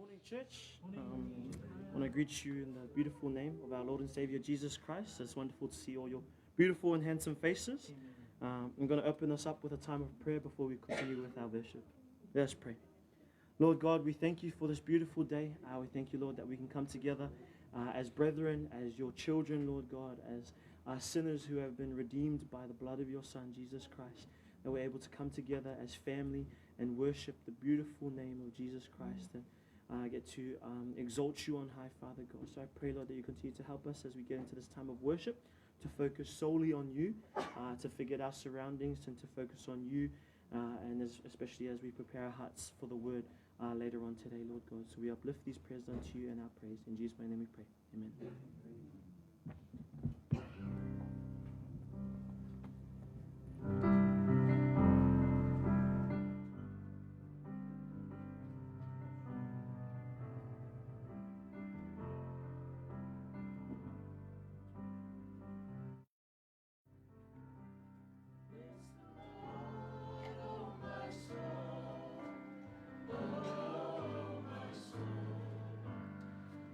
Morning, church. I want to greet you in the beautiful name of our Lord and Savior Jesus Christ. It's wonderful to see all your beautiful and handsome faces. I'm going to open us up with a time of prayer before we continue with our worship. Let us pray. Lord God, we thank you for this beautiful day. We thank you, Lord, that we can come together as brethren, as your children, Lord God, as sinners who have been redeemed by the blood of your Son, Jesus Christ, that we're able to come together as family and worship the beautiful name of Jesus Christ and get to exalt you on high, Father God. So I pray, Lord, that you continue to help us as we get into this time of worship, to focus solely on you, to forget our surroundings and to focus on you, and especially as we prepare our hearts for the word later on today, Lord God. So we uplift these prayers unto you and our praise. In Jesus' name we pray. Amen.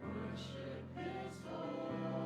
Worship His holy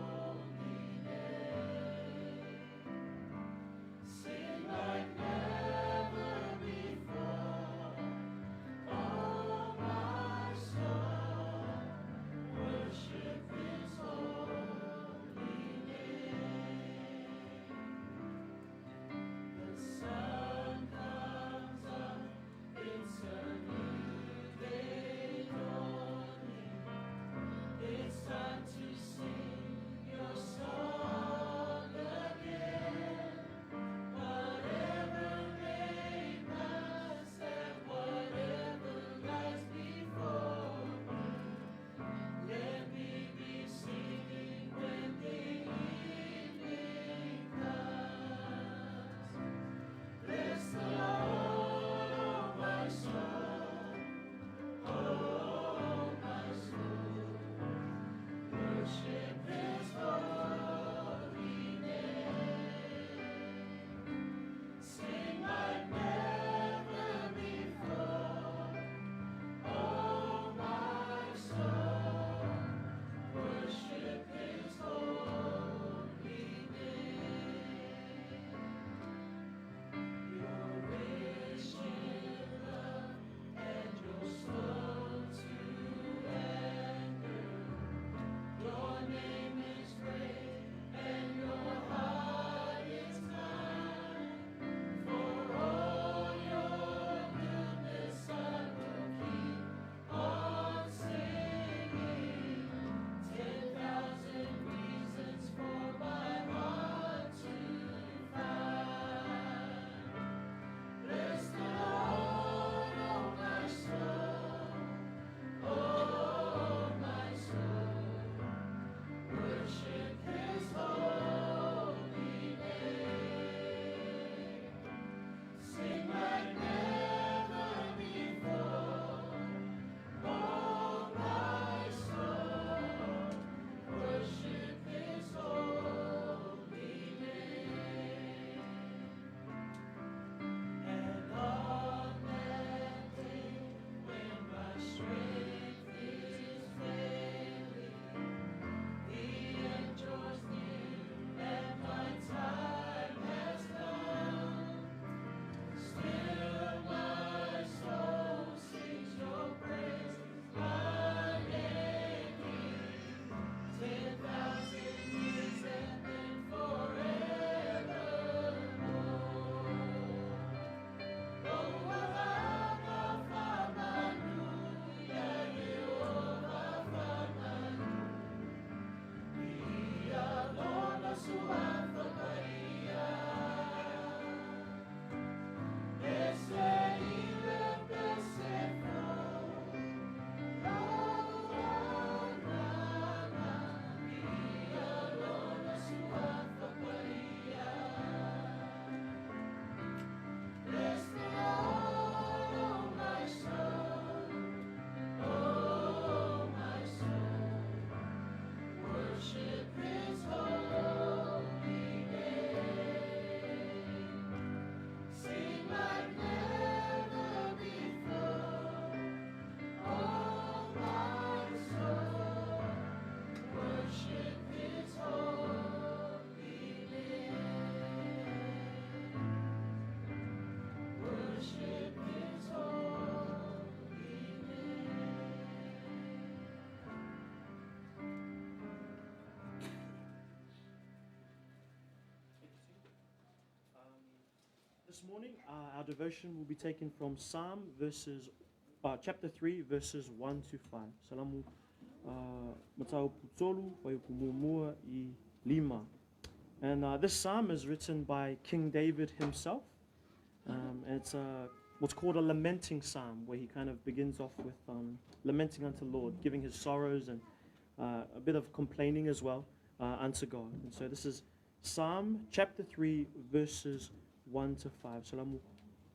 This morning, our devotion will be taken from Psalm chapter 3, verses 1 to 5. Salamu matau putolu waikumumua I lima. And this psalm is written by King David himself. And it's what's called a lamenting psalm, where he kind of begins off with lamenting unto the Lord, giving his sorrows and a bit of complaining as well unto God. And so this is Psalm chapter 3, verses 1 to 5. Salamu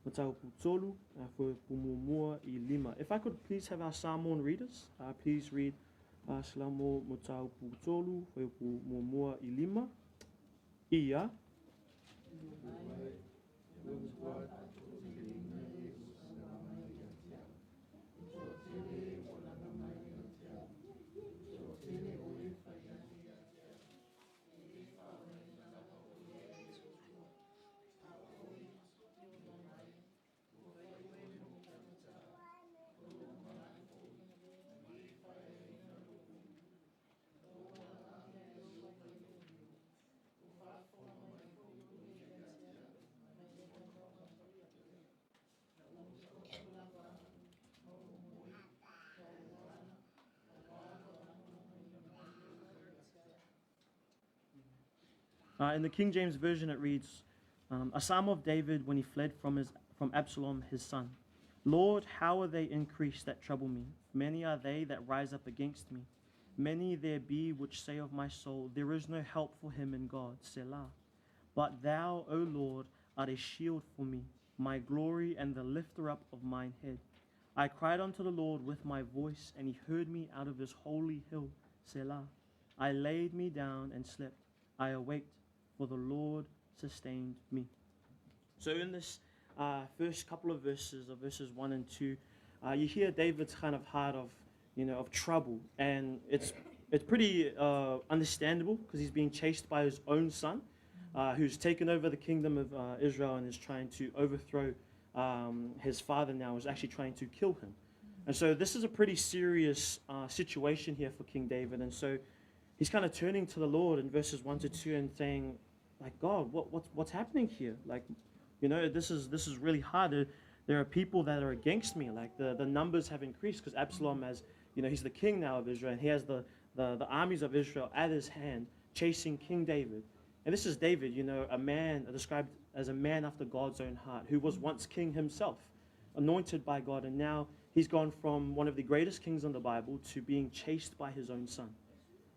matau putolu waikumumua I lima. If I could please have our Samoan readers, please read Salamu matau putolu waikumumua I lima. Ia. In the King James Version, it reads, a psalm of David when he fled from Absalom, his son. Lord, how are they increased that trouble me? Many are they that rise up against me. Many there be which say of my soul, there is no help for him in God, Selah. But thou, O Lord, art a shield for me, my glory and the lifter up of mine head. I cried unto the Lord with my voice, and he heard me out of his holy hill, Selah. I laid me down and slept. I awaked, for the Lord sustained me. So in this first couple of verses, of verses 1 and 2, you hear David's kind of heart of trouble, and it's pretty understandable because he's being chased by his own son, who's taken over the kingdom of Israel and is trying to overthrow his father now, is actually trying to kill him. And so this is a pretty serious situation here for King David, and so he's kind of turning to the Lord in verses 1 to 2 and saying, like, God, what's happening here? Like, this is really hard. There are people that are against me. Like the numbers have increased because Absalom, as he's the king now of Israel, and he has the armies of Israel at his hand chasing King David. And this is David, a man described as a man after God's own heart, who was once king himself, anointed by God, and now he's gone from one of the greatest kings in the Bible to being chased by his own son.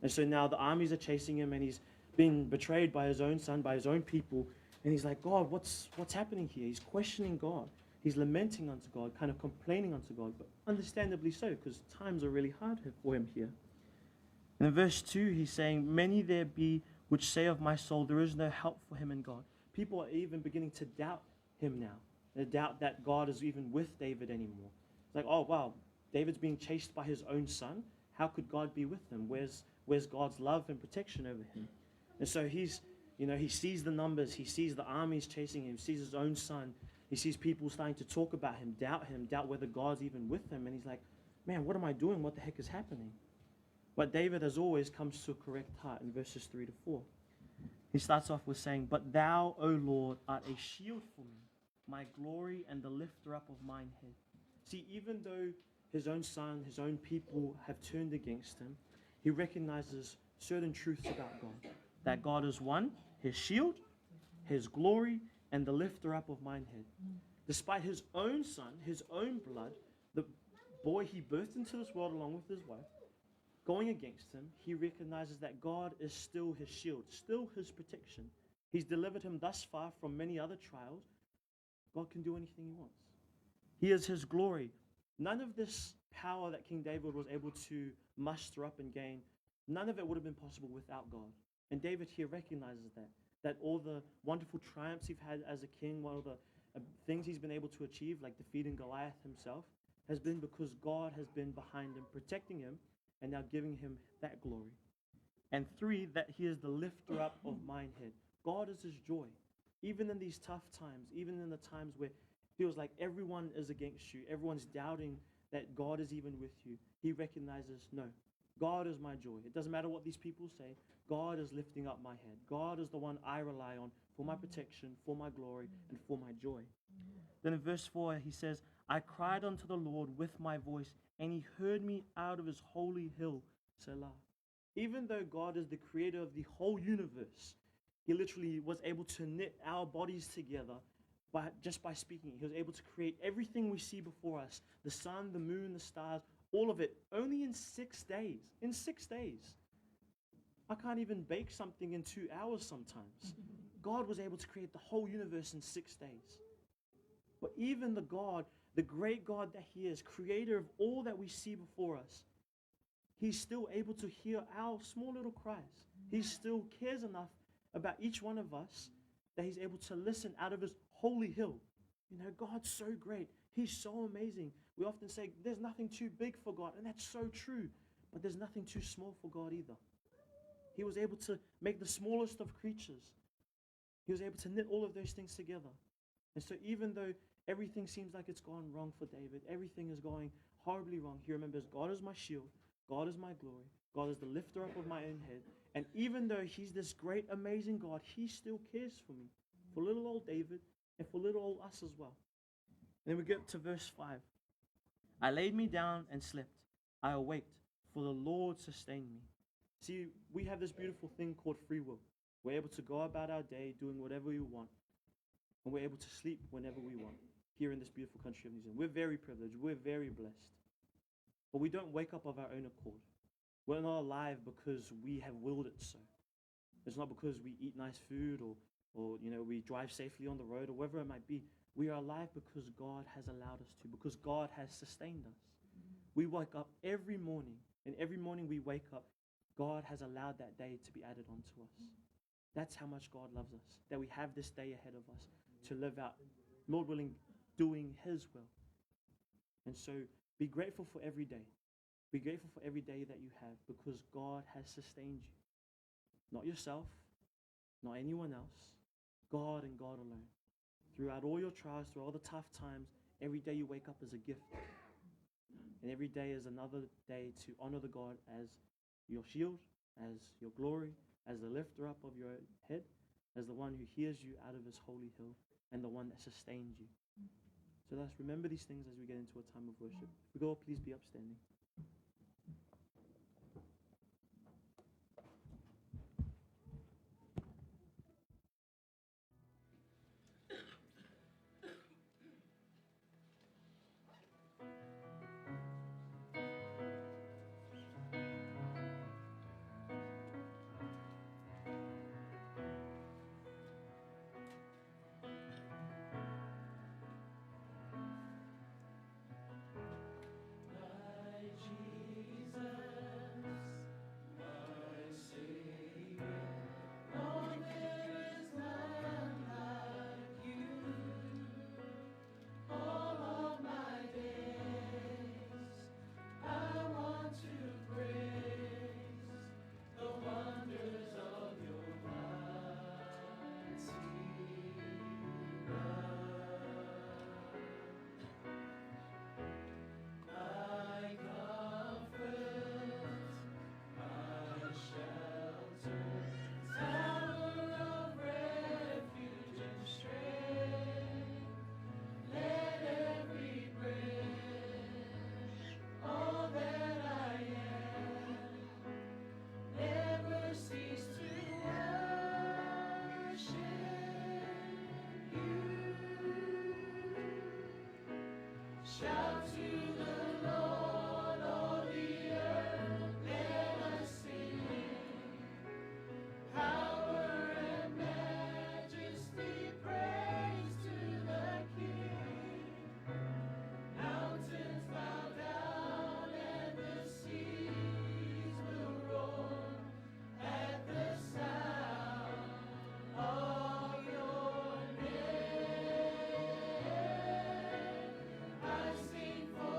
And so now the armies are chasing him, and he's been betrayed by his own son, by his own people. And he's like, God, what's happening here? He's questioning God. He's lamenting unto God, kind of complaining unto God, but understandably so, because times are really hard for him here. And in verse 2, he's saying, many there be which say of my soul, there is no help for him in God. People are even beginning to doubt him now. They doubt that God is even with David anymore. It's like, oh, wow, David's being chased by his own son. How could God be with him? Where's God's love and protection over him? And so he sees the numbers, he sees the armies chasing him, sees his own son, he sees people starting to talk about him, doubt whether God's even with him, and he's like, man, what am I doing? What the heck is happening? But David, as always, comes to a correct heart in verses 3 to 4. He starts off with saying, but thou, O Lord, art a shield for me, my glory and the lifter up of mine head. See, even though his own son, his own people have turned against him, he recognizes certain truths about God. That God is one, his shield, his glory, and the lifter up of mine head. Despite his own son, his own blood, the boy he birthed into this world along with his wife, going against him, he recognizes that God is still his shield, still his protection. He's delivered him thus far from many other trials. God can do anything he wants. He is his glory. None of this power that King David was able to muster up and gain, none of it would have been possible without God. And David here recognizes that all the wonderful triumphs he's had as a king, all the things he's been able to achieve, like defeating Goliath himself, has been because God has been behind him, protecting him, and now giving him that glory. And 3, that he is the lifter up of mine head. God is his joy. Even in these tough times, even in the times where it feels like everyone is against you, everyone's doubting that God is even with you, he recognizes, no, God is my joy. It doesn't matter what these people say. God is lifting up my head. God is the one I rely on for my protection, for my glory, and for my joy. Then in verse 4, he says, I cried unto the Lord with my voice, and he heard me out of his holy hill, Selah. Even though God is the creator of the whole universe, he literally was able to knit our bodies together just by speaking. He was able to create everything we see before us, the sun, the moon, the stars, all of it, only in 6 days. In 6 days. I can't even bake something in 2 hours sometimes. God was able to create the whole universe in 6 days. But even the God, the great God that he is, creator of all that we see before us, he's still able to hear our small little cries. He still cares enough about each one of us that he's able to listen out of his holy hill. You know, God's so great. He's so amazing. We often say there's nothing too big for God, and that's so true. But there's nothing too small for God either. He was able to make the smallest of creatures. He was able to knit all of those things together. And so even though everything seems like it's gone wrong for David, everything is going horribly wrong, he remembers God is my shield, God is my glory, God is the lifter up of my own head. And even though he's this great, amazing God, he still cares for me, for little old David, and for little old us as well. And then we get to verse 5. I laid me down and slept. I awaked, for the Lord sustained me. See, we have this beautiful thing called free will. We're able to go about our day doing whatever we want. And we're able to sleep whenever we want here in this beautiful country of New Zealand. We're very privileged. We're very blessed. But we don't wake up of our own accord. We're not alive because we have willed it so. It's not because we eat nice food or we drive safely on the road or whatever it might be. We are alive because God has allowed us to, because God has sustained us. We wake up every morning, and every morning we wake up, God has allowed that day to be added onto us. That's how much God loves us, that we have this day ahead of us to live out, Lord willing, doing his will. And so be grateful for every day. Be grateful for every day that you have because God has sustained you. Not yourself, not anyone else, God and God alone. Throughout all your trials, through all the tough times, every day you wake up is a gift. And every day is another day to honor the God as your shield, as your glory, as the lifter up of your head, as the one who hears you out of his holy hill, and the one that sustains you. So let's remember these things as we get into a time of worship. If we go, please be upstanding. Sing for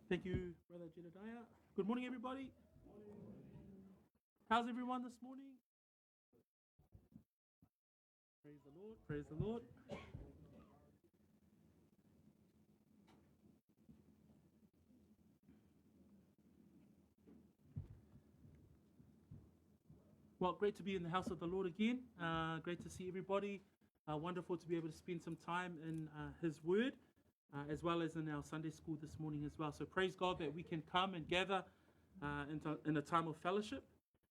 Thank you, Brother Jedidiah. Good morning, everybody. How's everyone this morning? Praise the Lord. Praise the Lord. Well, great to be in the house of the Lord again. Great to see everybody. Wonderful to be able to spend some time in His Word, as well as in our Sunday school this morning as well. So praise God that we can come and gather in a time of fellowship.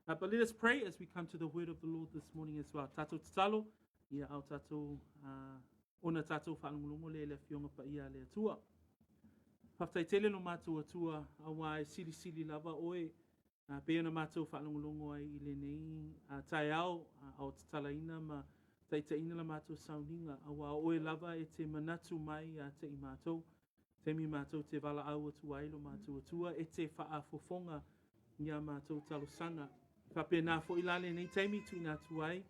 But let us pray as we come to the Word of the Lord this morning as well. Tatou tatalo, ia au tatou, ona tatou whaanungulungo le whionga pa ia le atua. Whaftaitele no mātou atua, awa e sili lava oe, pe ona mātou whaanungulungo ai I le nei, tai au, au tatalaina ma taitaina la mātou sauninga, awa oe lava e te manatu mai te I mātou, temi mātou te wala au atua ilo mātou atua, e te whaafofonga ia mātou talosanga. Whapena fo ilale nei teimi tu ina tuai,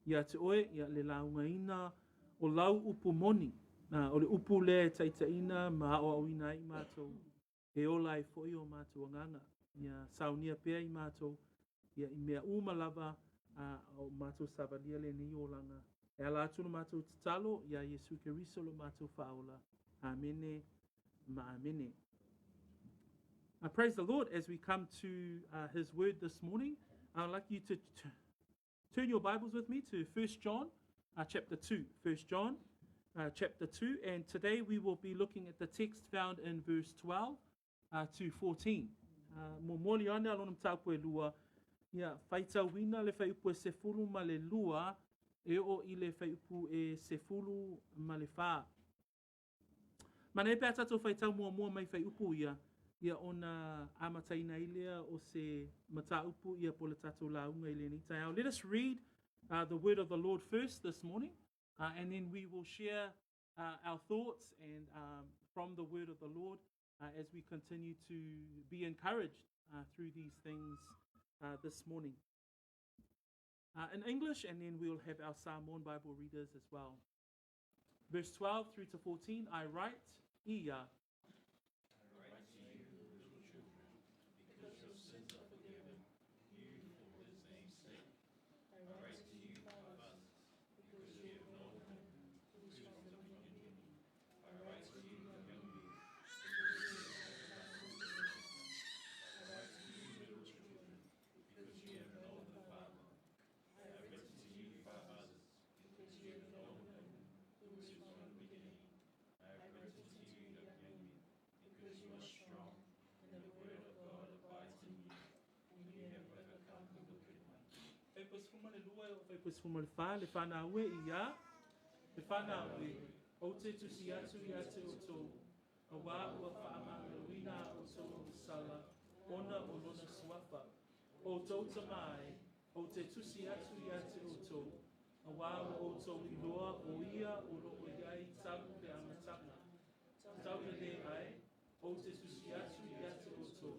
ia te oe, ia le launga ina, o lau upu moni, o le upu le taitaina ma o awina I mātou, e ola e fo I o mātou anganga, ia saunia pea I mātou, ia I mea umalava, o mātou savalia le nei o langa. E ala atu no mātou tatalo, ia Yesu Keriso lo mātou whaola. Amene, ma amene. I praise the Lord as we come to His Word this morning. I'd like you to turn your Bibles with me to 1 John chapter 2. 1 John chapter 2. And today we will be looking at the text found in verse 12 to 14. Mo moli ane alonam taupu e lua. Ia, whaitau wina le whaiupu e sefulu ma le lua e o I le whaiupu e sefulu ma le wha. Mana e pēr tatou whaitau mua mai whaiupu ia. Ia ona amataina ilea o se mataupu ia po le tatou launga ile ni tai au. Let us read the word of the Lord first this morning, and then we will share our thoughts and from the word of the Lord as we continue to be encouraged through these things this morning. In English, and then we'll have our Samoan Bible readers as well. Verse 12 through to 14, I write, ia. Pois fuma le fa le fana we ia le fana we o te tusi atu ia te oto a wa ua whaama wina o to sala ona o lona suafa o tauta mai o te tusi atu ia te oto a wa o to I loa o ia o loo iai talu le amatanga tau le ai o te tusi atu ia te oto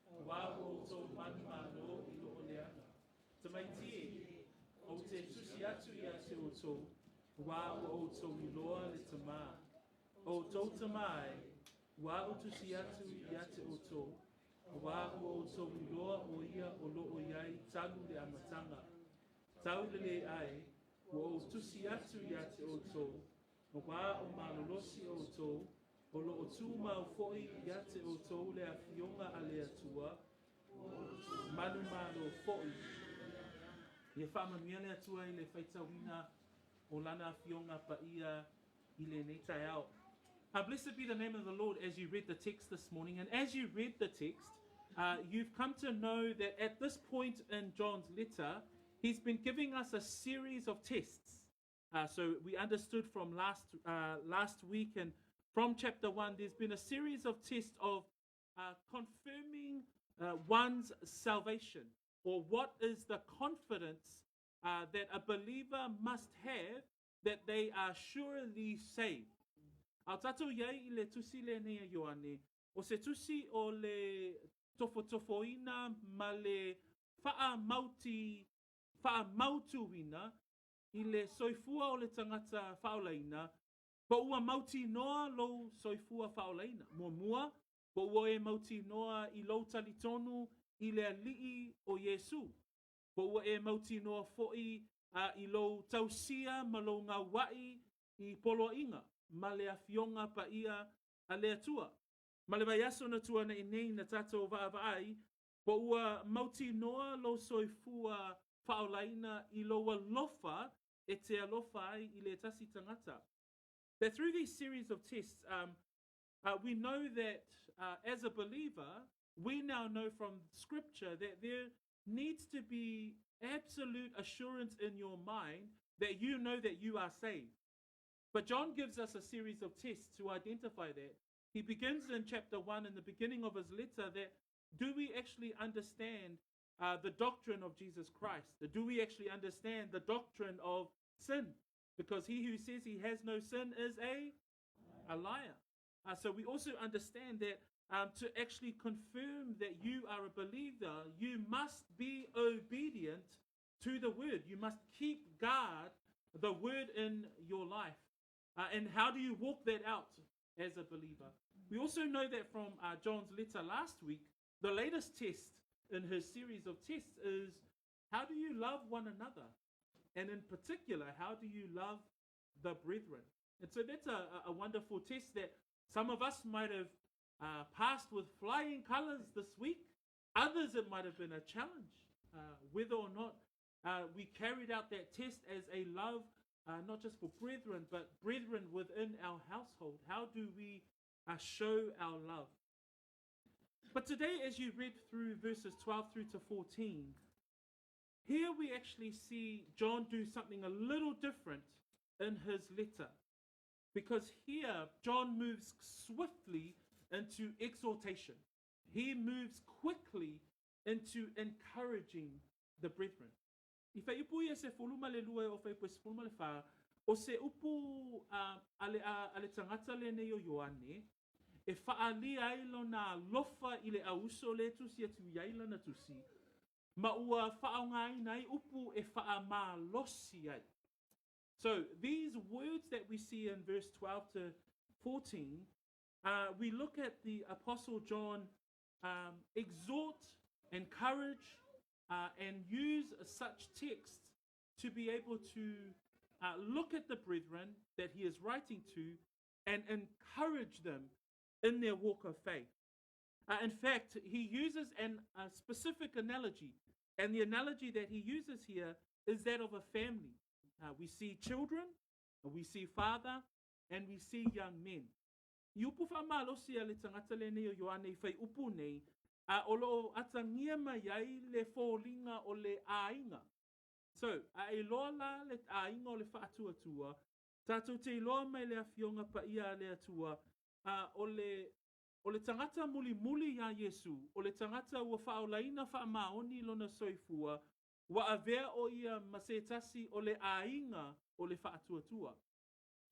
a wa o to manmano I loo le ana tamaitie o te tusi atu ia te oto, wā o oto I loa le tamā. O tau tamai, wā o tusi atu ia te oto, wā o oto I loa o ia o loo iai talu le amatanga. Tau le ai, o tusi atu ia te oto, wā o malolosi oto, o loo tū mau foi ia te oto le awhionga a le atua, manu malo foi. Ia whaamanuia le atua I le whaitawina o lana whionga pa ia I le nei tai au. Blessed be the name of the Lord as you read the text this morning. And as you read the text, you've come to know that at this point in John's letter, he's been giving us a series of tests. So we understood from last week and from chapter 1, there's been a series of tests of confirming one's salvation. Or what is the confidence that a believer must have that they are surely saved? Au tatou iai I le tusi le nea Ioane, o se tusi o le tofotofoina ma le whaamautuina I le soifua o le tangata whaolaina, pa ua mauti noa lo soifua whaolaina. Mua Po ua e mauti noa I lo talitonu I le ali'i o Iesu. Po ua e mauti noa fo'i I lo tausia ma lo ngā wai I polo inga. Ma le afionga pa ia a le atua. Ma le vai aso na tua na inei na tātou vaai. Po ua mauti noa lo soifua whaolaina I lo alofa e te alofa ai I le tasi tangata. That through these series of tests, we know that as a believer, we now know from Scripture that there needs to be absolute assurance in your mind that you know that you are saved. But John gives us a series of tests to identify that. He begins in chapter 1 in the beginning of his letter that do we actually understand the doctrine of Jesus Christ? Do we actually understand the doctrine of sin? Because he who says he has no sin is a liar. So we also understand that to actually confirm that you are a believer, you must be obedient to the word. You must guard the word in your life. And how do you walk that out as a believer? We also know that from John's letter last week, the latest test in his series of tests is how do you love one another? And in particular, how do you love the brethren? And so that's a wonderful test that some of us might have passed with flying colors this week. Others, it might have been a challenge, whether or not we carried out that test as a love, not just for brethren, but brethren within our household. How do we show our love? But today, as you read through verses 12 through to 14, here we actually see John do something a little different in his letter. Because here, John moves swiftly into exhortation. He moves quickly into encouraging the brethren. I whai upu ia se whuluma le lua o whai pwes whuluma le wha, o se upu ale tangata le nei o Ioane, e whaali ailo na lofa I le auso le tusi atu iaila na tusi, ma ua whaonga ai nai upu e wha ma losi ai. So these words that we see in verse 12 to 14, we look at the Apostle John exhort, encourage, and use such texts to be able to look at the brethren that he is writing to and encourage them in their walk of faith. In fact, he uses a specific analogy, and the analogy that he uses here is that of a family. We see children, we see father, and we see young men. I upu whaamalosi a le tangata le nei o Ioane I whai upu nei, o loo atangia mai ai le fōlinga o le ainga. So, e loa la le ainga o le whaatuatua, tātou te loa mai le awhionga pa ia le atua, o le tangata muli muli ya Yesu, o le tangata ua whaolaina whaamaoni lona soifua, wa avea o ia masetasi o le ainga o le whaatuatua.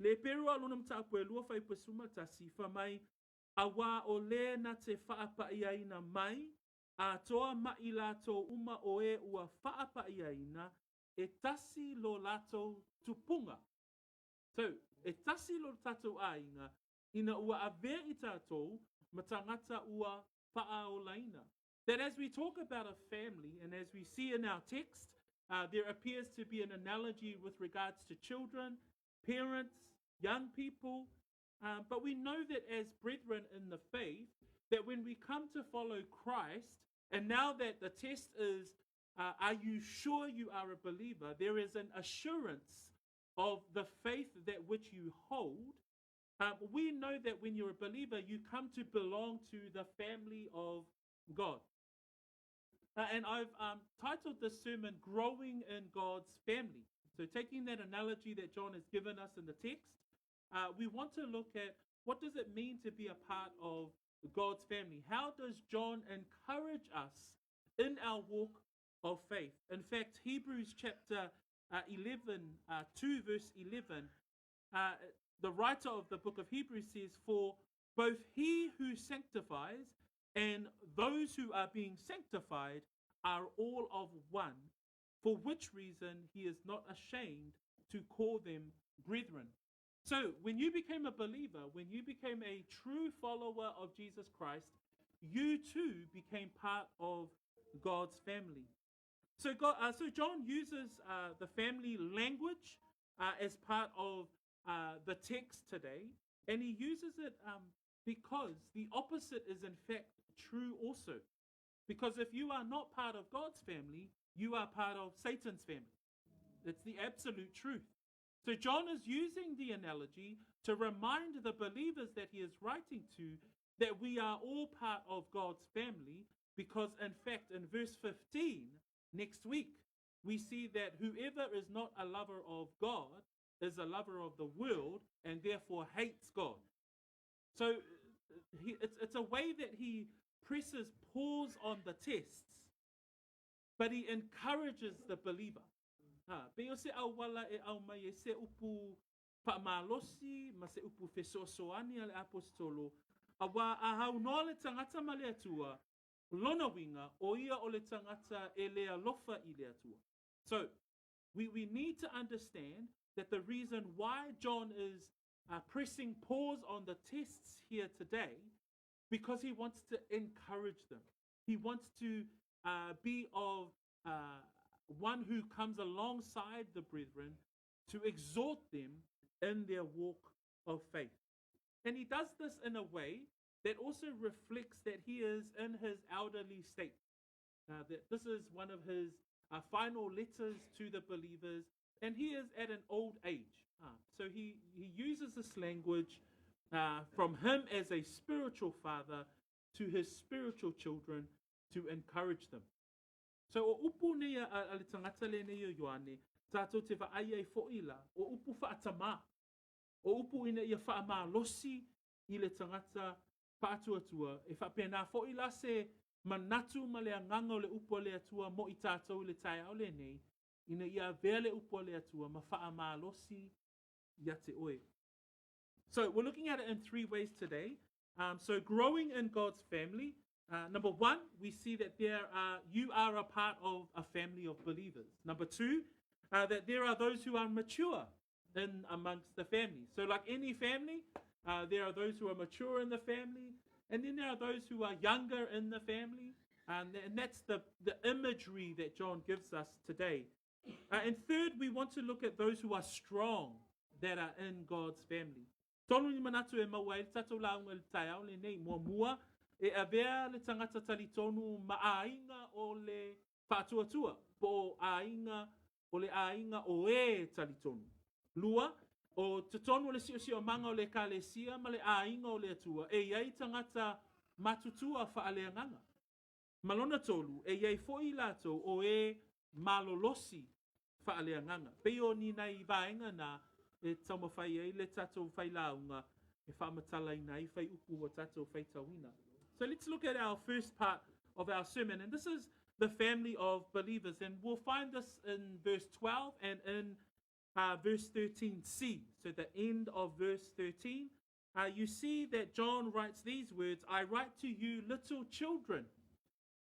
Le perua lona mtaapue lua whai pasuma tasi whamai, awa o le na te whaapaiaina mai, a toa mai lato uma o e ua whaapaiaina, e tasi lo lato tupunga. So, e tasi lo tatou ainga, ina ua avea I tātou, matangata ua whaaolaina. That as we talk about a family, and as we see in our text, there appears to be an analogy with regards to children, parents, young people, but we know that as brethren in the faith, that when we come to follow Christ, and now that the test is, are you sure you are a believer? There is an assurance of the faith that which you hold. We know that when you're a believer, you come to belong to the family of God. And I've titled this sermon, Growing in God's Family. So taking that analogy that John has given us in the text, we want to look at what does it mean to be a part of God's family? How does John encourage us in our walk of faith? In fact, Hebrews chapter 11, 2 verse 11, the writer of the book of Hebrews says, for both he who sanctifies and those who are being sanctified are all of one, for which reason he is not ashamed to call them brethren. So when you became a believer, when you became a true follower of Jesus Christ, you too became part of God's family. So John uses the family language as part of the text today, and he uses it because the opposite is in fact true also. Because if you are not part of God's family, you are part of Satan's family. It's the absolute truth. So John is using the analogy to remind the believers that he is writing to that we are all part of God's family, because in fact in verse 15 next week we see that whoever is not a lover of God is a lover of the world and therefore hates God. So it's a way that he presses pause on the tests, but he encourages the believer. Peo se au wala e au mai e se upu whaamalosi, ma se upu whesoasoani ale apostolo, a wā a hau noa le tangata ma le atua, lona winga o ia o le tangata e lea lofa I le atua. So, we need to understand that the reason why John is pressing pause on the tests here today, because he wants to encourage them. He wants to be of one who comes alongside the brethren to exhort them in their walk of faith. And he does this in a way that also reflects that he is in his elderly state. That this is one of his final letters to the believers, and he is at an old age. So he uses this language from him as a spiritual father to his spiritual children to encourage them. So o upu nei a le tangata le nei Ioane, tātou te whaai ai fo'ila, o upu whaatama, o upu ina ia whaama losi I le tangata whaatuatua, e whapena fo'ila se manatu ma le anganga o le upu le atua mo I tātou le tai au le nei, ina ia vea le upu le atua ma whaama losi ia te oe. So we're looking at it in three ways today. So growing in God's family. Number one, we see that you are a part of a family of believers. Number two, that there are those who are mature in amongst the family. So like any family, there are those who are mature in the family, and then there are those who are younger in the family. And that's the imagery that John gives us today. And third, we want to look at those who are strong, that are in God's family. Tonu ni manatu e mawai, tatou launga le tai au le nei mua, e avea le tangata talitonu maainga o le whaatuatua, po ainga o le ainga o e talitonu. Lua, o te tonu le sio manga o le kalesia ma le ainga o le atua, e iai tangata matutua whaaleanganga. Malona tolu, e iai foi lato o e malolosi whaaleanganga. Peo ni nei vaenga na e taumawhai e le tatou whai launga, e whaamatala I nei whai upu o tatou whai tauina. So let's look at our first part of our sermon. And this is the family of believers. And we'll find this in verse 12 and in verse 13c. So the end of verse 13, you see that John writes these words, I write to you little children.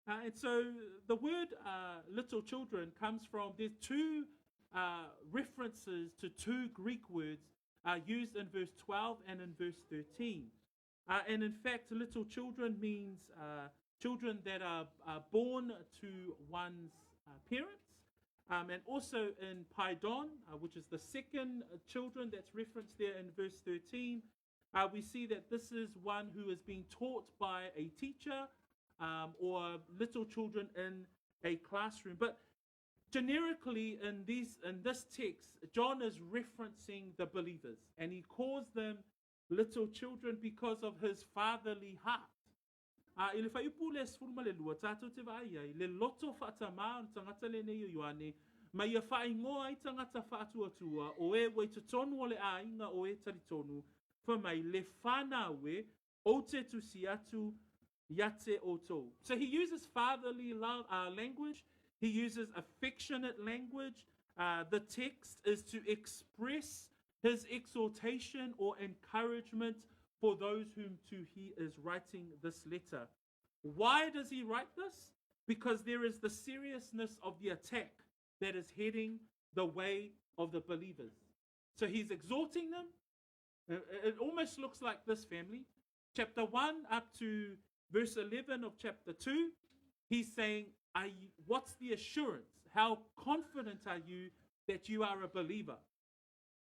And so the word little children comes from, there's two references to two Greek words used in verse 12 and in verse 13. And in fact, little children means children that are born to one's parents. And also in paidon, which is the second children that's referenced there in verse 13, we see that this is one who is being taught by a teacher or little children in a classroom. But generically in this text, John is referencing the believers, and he calls them little children because of his fatherly heart. I le fai upu le sfurma le lua, tātou te vai ai, le loto whaatama tangata le nei Ioane, ma ia whai ngoa I tangata whaatuatua, o e wei te tonu o le ainga o e taritonu, whamai le whanawe o te tusi atu yate o tō. So he uses fatherly language, he uses affectionate language. The text is to express his exhortation or encouragement for those whom to he is writing this letter. Why does he write this? Because there is the seriousness of the attack that is heading the way of the believers. So he's exhorting them, It almost looks like this, family. Chapter 1 up to verse 11 of chapter 2, he's saying, what's the assurance? How confident are you that you are a believer?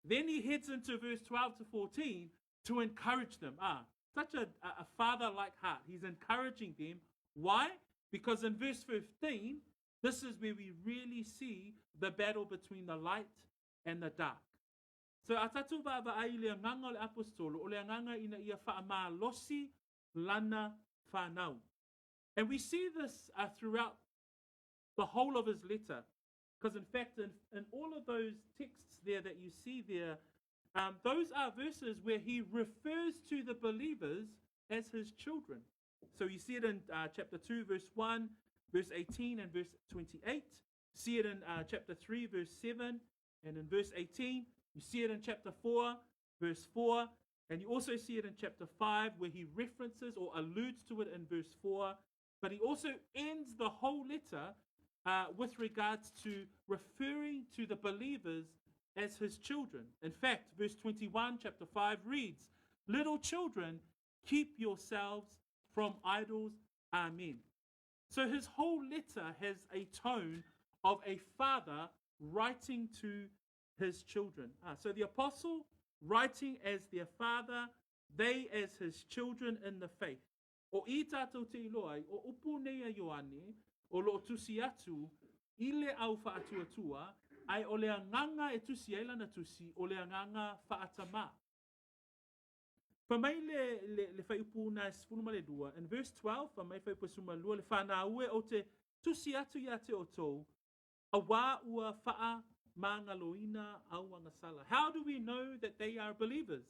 Then he heads into verse 12 to 14 to encourage them. Such a father-like heart. He's encouraging them. Why? Because in verse 15, this is where we really see the battle between the light and the dark. So atatu va'ava'ai le nganga o le apostolo o le nganga ina ia whaamalosi lana whanau. And we see this throughout the whole of his letter. Because in fact, in all of those texts there that you see there, those are verses where he refers to the believers as his children. So you see it in chapter 2, verse 1, verse 18, and verse 28. See it in chapter 3, verse 7, and in verse 18. You see it in chapter 4, verse 4, and you also see it in chapter 5, where he references or alludes to it in verse 4. But he also ends the whole letter with regards to referring to the believers as his children. In fact, verse 21, chapter 5 reads, "Little children, keep yourselves from idols. Amen." So his whole letter has a tone of a father writing to his children. So the apostle writing as their father, they as his children in the faith. O I tātou te iloai, o upu nei a Ioane, o lo tusi atu, ile au whaatuatua, ai o le anganga e tusi eila na tusi, o le anganga whaatama. Whamai le whaiupu na sifunu le dua, in verse 12, whamai whaiupu suma lua le whanaue o te tusi atu ia te o tou, a wā ua whaa mangaloina au angasala. How do we know that they are believers?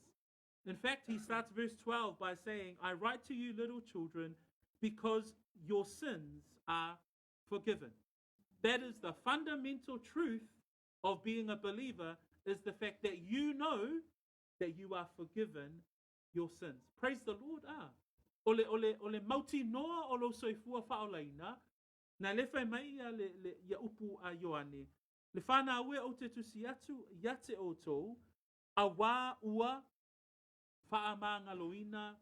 In fact, he starts verse 12 by saying, I write to you, little children, because your sins are forgiven. That is the fundamental truth of being a believer, is the fact that you know that you are forgiven your sins. Praise the Lord. Ole mauti noa o lo soifua whaolaina, na le whai mai ia upu a Ioane. Le whana aue o te tusi atu iate o tō, a wā ua whaamangaloina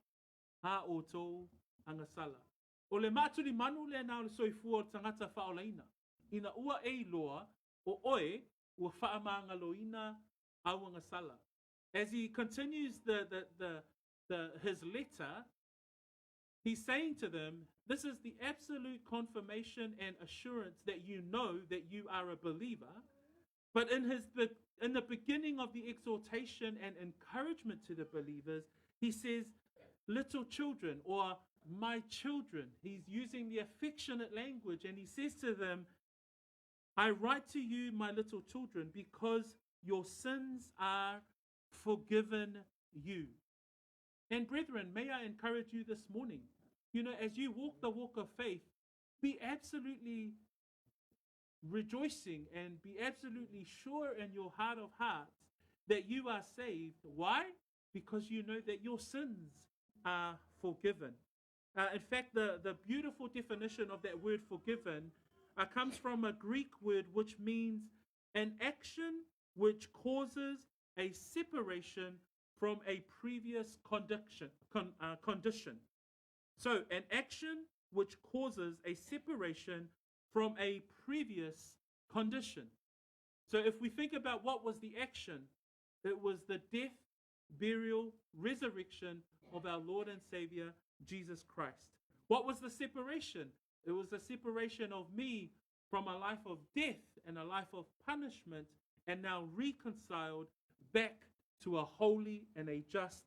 ha o tō angasala. O le māturi manu le nao le soifua o tangata whaolaina. Ina ua e loa o oe ua whaamangaloina au angasala. As he continues his letter, he's saying to them, this is the absolute confirmation and assurance that you know that you are a believer. But in the beginning of the exhortation and encouragement to the believers, he says, little children, or my children. He's using the affectionate language, and he says to them, I write to you, my little children, because your sins are forgiven you. And brethren, may I encourage you this morning, as you walk the walk of faith, be absolutely rejoicing and be absolutely sure in your heart of hearts that you are saved. Why? Because you know that your sins are forgiven. In fact, the beautiful definition of that word forgiven comes from a Greek word which means an action which causes a separation from a previous condition. So an action which causes a separation from a previous condition. So if we think about what was the action, it was the death, burial, resurrection of our Lord and Savior, Jesus Christ. What was the separation? It was the separation of me from a life of death and a life of punishment, and now reconciled back to a holy and a just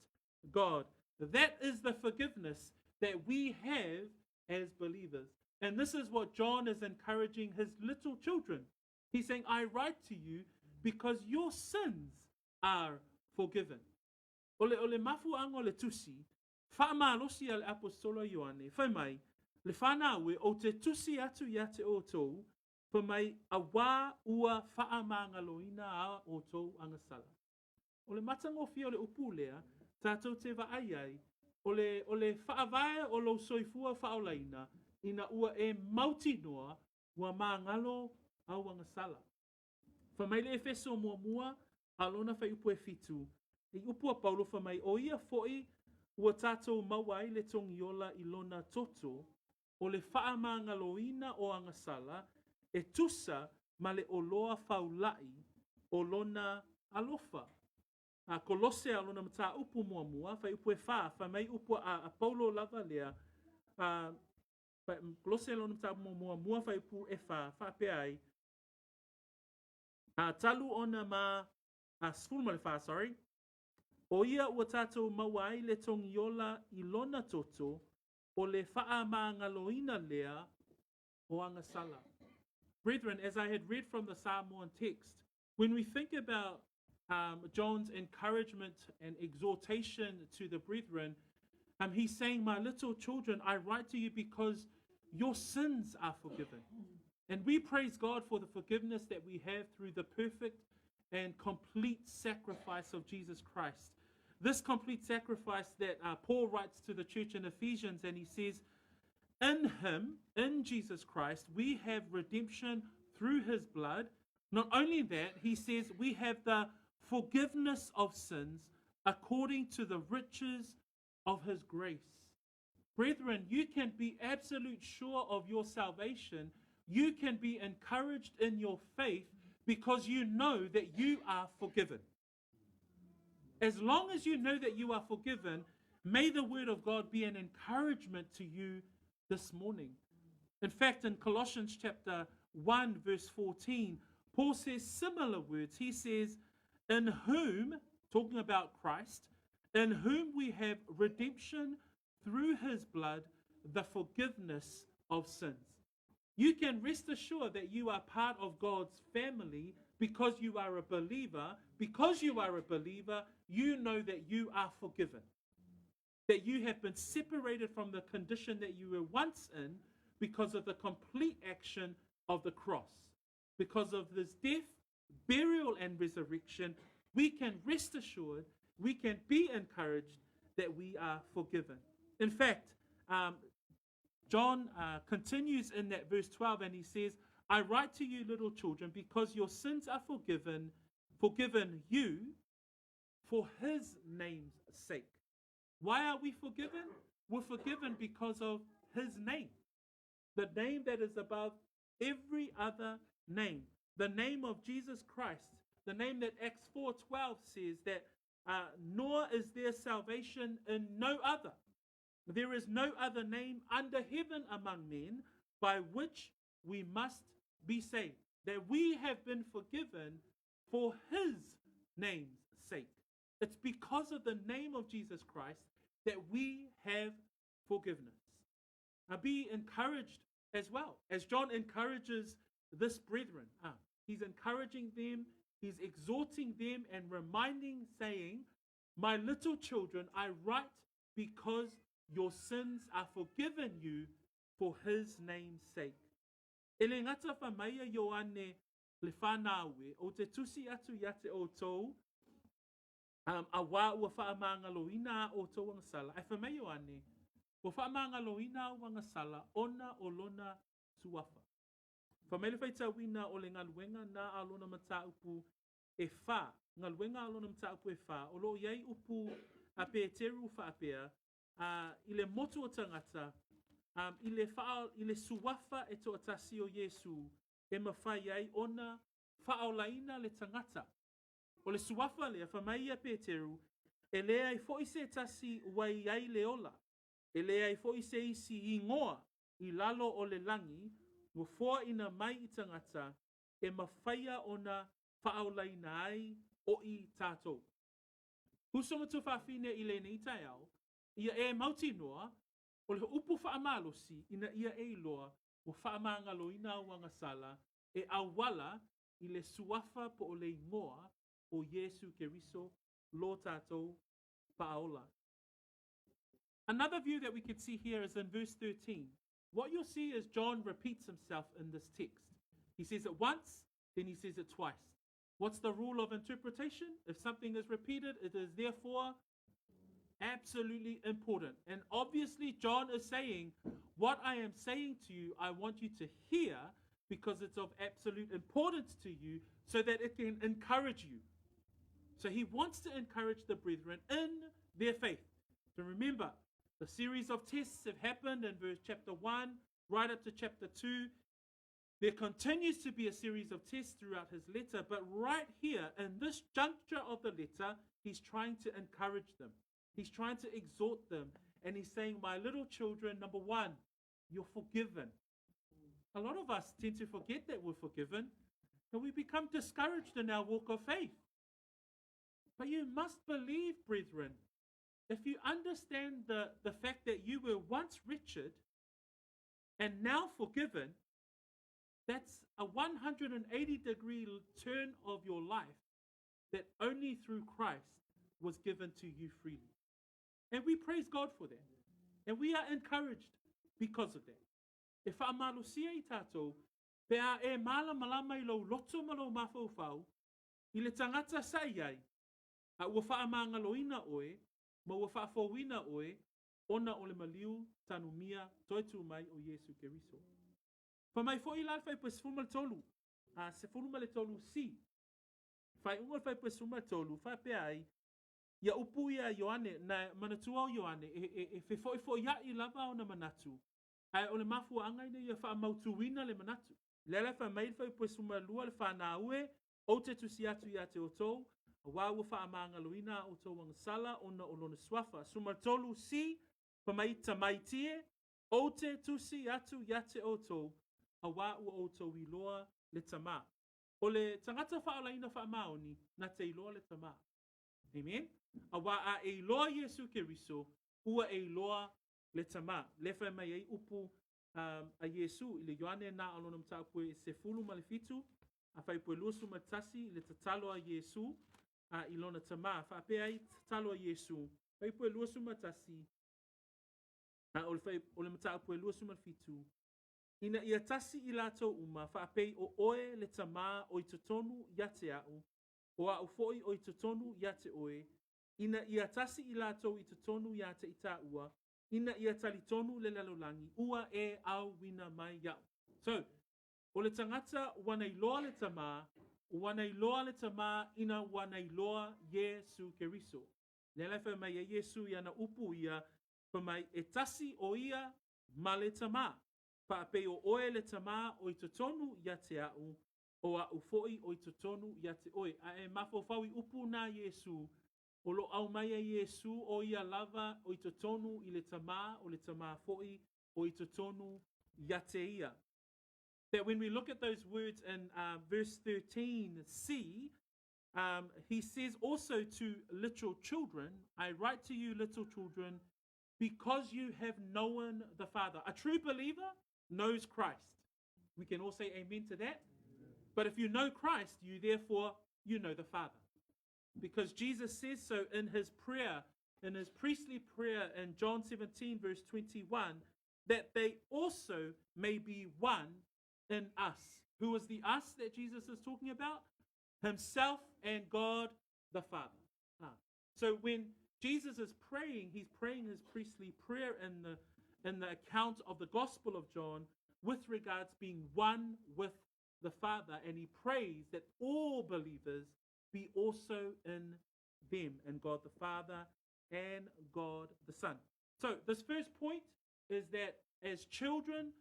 God. That is the forgiveness that we have as believers. And this is what John is encouraging his little children. He's saying, I write to you because your sins are forgiven. Ole mafu ango le tusi, whaama alosi al apostolo Ioane, whaimai, le whanawe o te tusi atu ia te o tōu, whaimai a wā ua whaamangaloina a o tōu angasala. Ole matango fia ole upulea, tātou te vaaiai, ole whaavae o lo soifua whaolaina, ina ua e mauti noa, ua maangalo au angasala. Whamaile e feso mua, alona whai upu e fitu, I upua Paulo whamai, o ia fo'i ua tātou mawai le tongiola I lona toto, o le whaamangaloina o angasala, e tusa ma le oloa faulai o lona alofa. A kolose a lona mata upu mua mua, whai upu e whamai upu a Paulo lava lea, kolose a lona mata mua mua, whai upu e whapea ai, talu ona ma, sfulma le sorry, o ia ua tātou mawai le tongiola I lona toto, o le whaamangaloina lea o angasala. Brethren, as I had read from the Samoan text, when we think about John's encouragement and exhortation to the brethren, he's saying, my little children, I write to you because your sins are forgiven. And we praise God for the forgiveness that we have through the perfect and complete sacrifice of Jesus Christ. This complete sacrifice that Paul writes to the church in Ephesians, and he says, in him, in Jesus Christ, we have redemption through his blood. Not only that, he says we have the forgiveness of sins according to the riches of his grace. Brethren, you can be absolute sure of your salvation. You can be encouraged in your faith because you know that you are forgiven. As long as you know that you are forgiven, may the word of God be an encouragement to you this morning. In fact, in Colossians chapter 1, verse 14, Paul says similar words. He says, in whom, talking about Christ, in whom we have redemption through his blood, the forgiveness of sins. You can rest assured that you are part of God's family because you are a believer. Because you are a believer, you know that you are forgiven. That you have been separated from the condition that you were once in because of the complete action of the cross. Because of this death, burial, and resurrection, we can rest assured, we can be encouraged that we are forgiven. In fact, John continues in that verse 12 and he says, I write to you, little children, because your sins are forgiven you for his name's sake. Why are we forgiven? We're forgiven because of his name. The name that is above every other name. The name of Jesus Christ. The name that Acts 4:12 says that nor is there salvation in no other. There is no other name under heaven among men by which we must be saved. That we have been forgiven for his name's sake. It's because of the name of Jesus Christ that we have forgiveness. Be encouraged as well. As John encourages this brethren, he's encouraging them, he's exhorting them and reminding, saying, my little children, I write because your sins are forgiven you for his name's sake. Ele ngata whamaia Ioane le whanawe o te tusi atu ia te o tau a wā ua whaamangaloina o tau angasala. Ai whamaia Ioane, ua whaamangaloina o angasala ona o lona suafa. Whamaile whaitawina o le ngaluenga na a lona mata upu e wha. Ngaluenga a lona mata upu e wha. O lo iei upu a Peteru whaapea. I le motu o tangata, i le suafa e to atasi o Yesu, e mawhai ai ona whaolaina le tangata. O le suafa lea, whamai a Peteru, e lea i fo se tasi wai ai le ola, e lea i fo se isi I ngoa, I lalo o le langi, mo fōa ina mai I tangata, e mawhaia ona whaolaina ai o I tātou. Husonga tu whawhine I le nei tai au, ia e mauti noa, o le upu whaamalosi, ina ia e loa, o whaamangaloina o angasala, e awala I le suafa po o le ingoa o Yesu Keriso, lo tātou paola. Another view that we could see here is in verse 13. What you'll see is John repeats himself in this text. He says it once, then he says it twice. What's the rule of interpretation? If something is repeated, it is therefore absolutely important. And obviously, John is saying, what I am saying to you, I want you to hear because it's of absolute importance to you so that it can encourage you. So he wants to encourage the brethren in their faith. So remember, the series of tests have happened in verse chapter 1 right up to chapter 2. There continues to be a series of tests throughout his letter, but right here in this juncture of the letter, he's trying to encourage them. He's trying to exhort them, and he's saying, my little children, number one, you're forgiven. A lot of us tend to forget that we're forgiven, and we become discouraged in our walk of faith. But you must believe, brethren, if you understand the fact that you were once wretched and now forgiven, that's a 180-degree turn of your life that only through Christ was given to you freely. And we praise God for that. And we are encouraged because of that. E whaamalusia I tātou, pea e mala malama I lau loto malo mawhauwhau, I le tangata sai ai, a ua whaamangaloina oe, ma ua whaafowina oe, ona o le maliu tanu mia toetu mai o Yesu Keriso. Pa mai fo I lalwhai pa sifuma le tolu, se fuluma le tolu si. Whai unga whai pa sifuma le tolu, whai pea ai, ia upu ia Ioane, na manatua o Ioane, e fo ia I lava o na manatu. Ai o le mafua anga ina ia wha mautuwina le manatu. Lele wha mail wha ipo suma lua le wha na ue, o te tusi atu ia te otou, a wā ua wha amanga luina o tau wang sala o na olona swafa. Suma tolu si, wha mai tamaitie, o te tusi atu ia te otou, a wā ua otou I loa le tama. O le tangata wha alaina wha maoni, na te iloa le tama. Amen? A wā a e loa Yesu Keriso, ua e loa le tama. Le whai mai ei upu a Yesu, I le Ioane na alona mta pue se fulu ma le fitu, a whai pue lusu ma tasi, le tatalo a Yesu, a ilona tama. Wha pe ai tatalo a Yesu, whai pue lusu ma tasi, o le mta pue lusu ma le fitu. Ina ia tasi I lato uma, wha pe o oe le tama o I totonu ia te au, o a ufoi o I totonu ia te oe, ina ia tasi I lato I totonu ia te ita ua, ina ia talitonu le lalolangi, ua e au wina mai iau. So, o le tangata wana I loa le tama, wana I loa le tama, ina wana I loa Yesu Keriso. Nela wha mai e Yesu ia na upu ia, wha mai e tasi o ia ma le tama. Pa pe o oe le tama o I totonu ia te au, o a ufoi o I totonu ia te oe. A e mafofau I upu na Yesu, o lo au mai a Yesu o ia lava o I totonu I le tama o le tama foi o I totonu ia te ia. That when we look at those words in verse 13c, he says also to little children, I write to you little children, because you have known the Father. A true believer knows Christ. We can all say amen to that. But if you know Christ, you therefore, you know the Father. Because Jesus says so in his prayer, in his priestly prayer in John 17 verse 21, that they also may be one in us. Who is the us that Jesus is talking about? Himself and God the Father. So when Jesus is praying, he's praying his priestly prayer in the account of the Gospel of John with regards being one with the Father, and he prays that all believers be also in them, and God the Father and God the Son. So this first point is that as children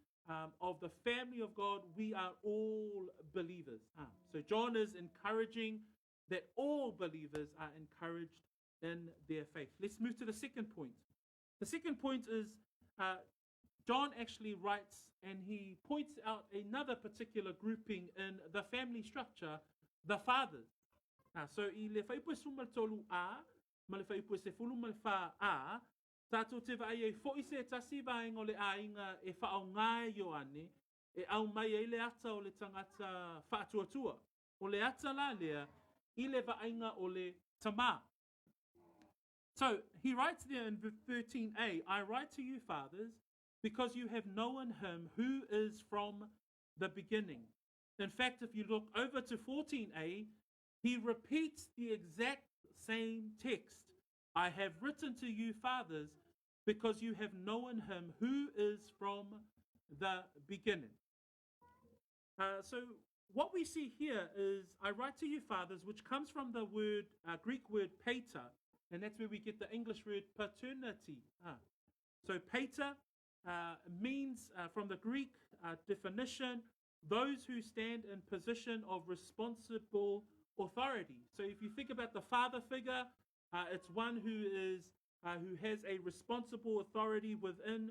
of the family of God, we are all believers. So John is encouraging that all believers are encouraged in their faith. Let's move to the second point. The second point is John actually writes and he points out another particular grouping in the family structure, the fathers. So I le whaipua suma tolu a, ma le whaipua se fulu ma le wha a, tātou te vai e fo i se tasi vai ngole a inga e whao ngai Ioane, e au mai e le ata o le tangata whaatuatua. O le ata la lea, I le vainga o le tama. So he writes there in 13a, I write to you, fathers, because you have known him who is from the beginning. In fact, if you look over to 14a, he repeats the exact same text. I have written to you, fathers, because you have known him who is from the beginning. So what we see here is, I write to you, fathers, which comes from the word Greek word pater, and that's where we get the English word paternity. So pater means, from the Greek definition, those who stand in position of responsible authority. So if you think about the father figure, it's one who has a responsible authority within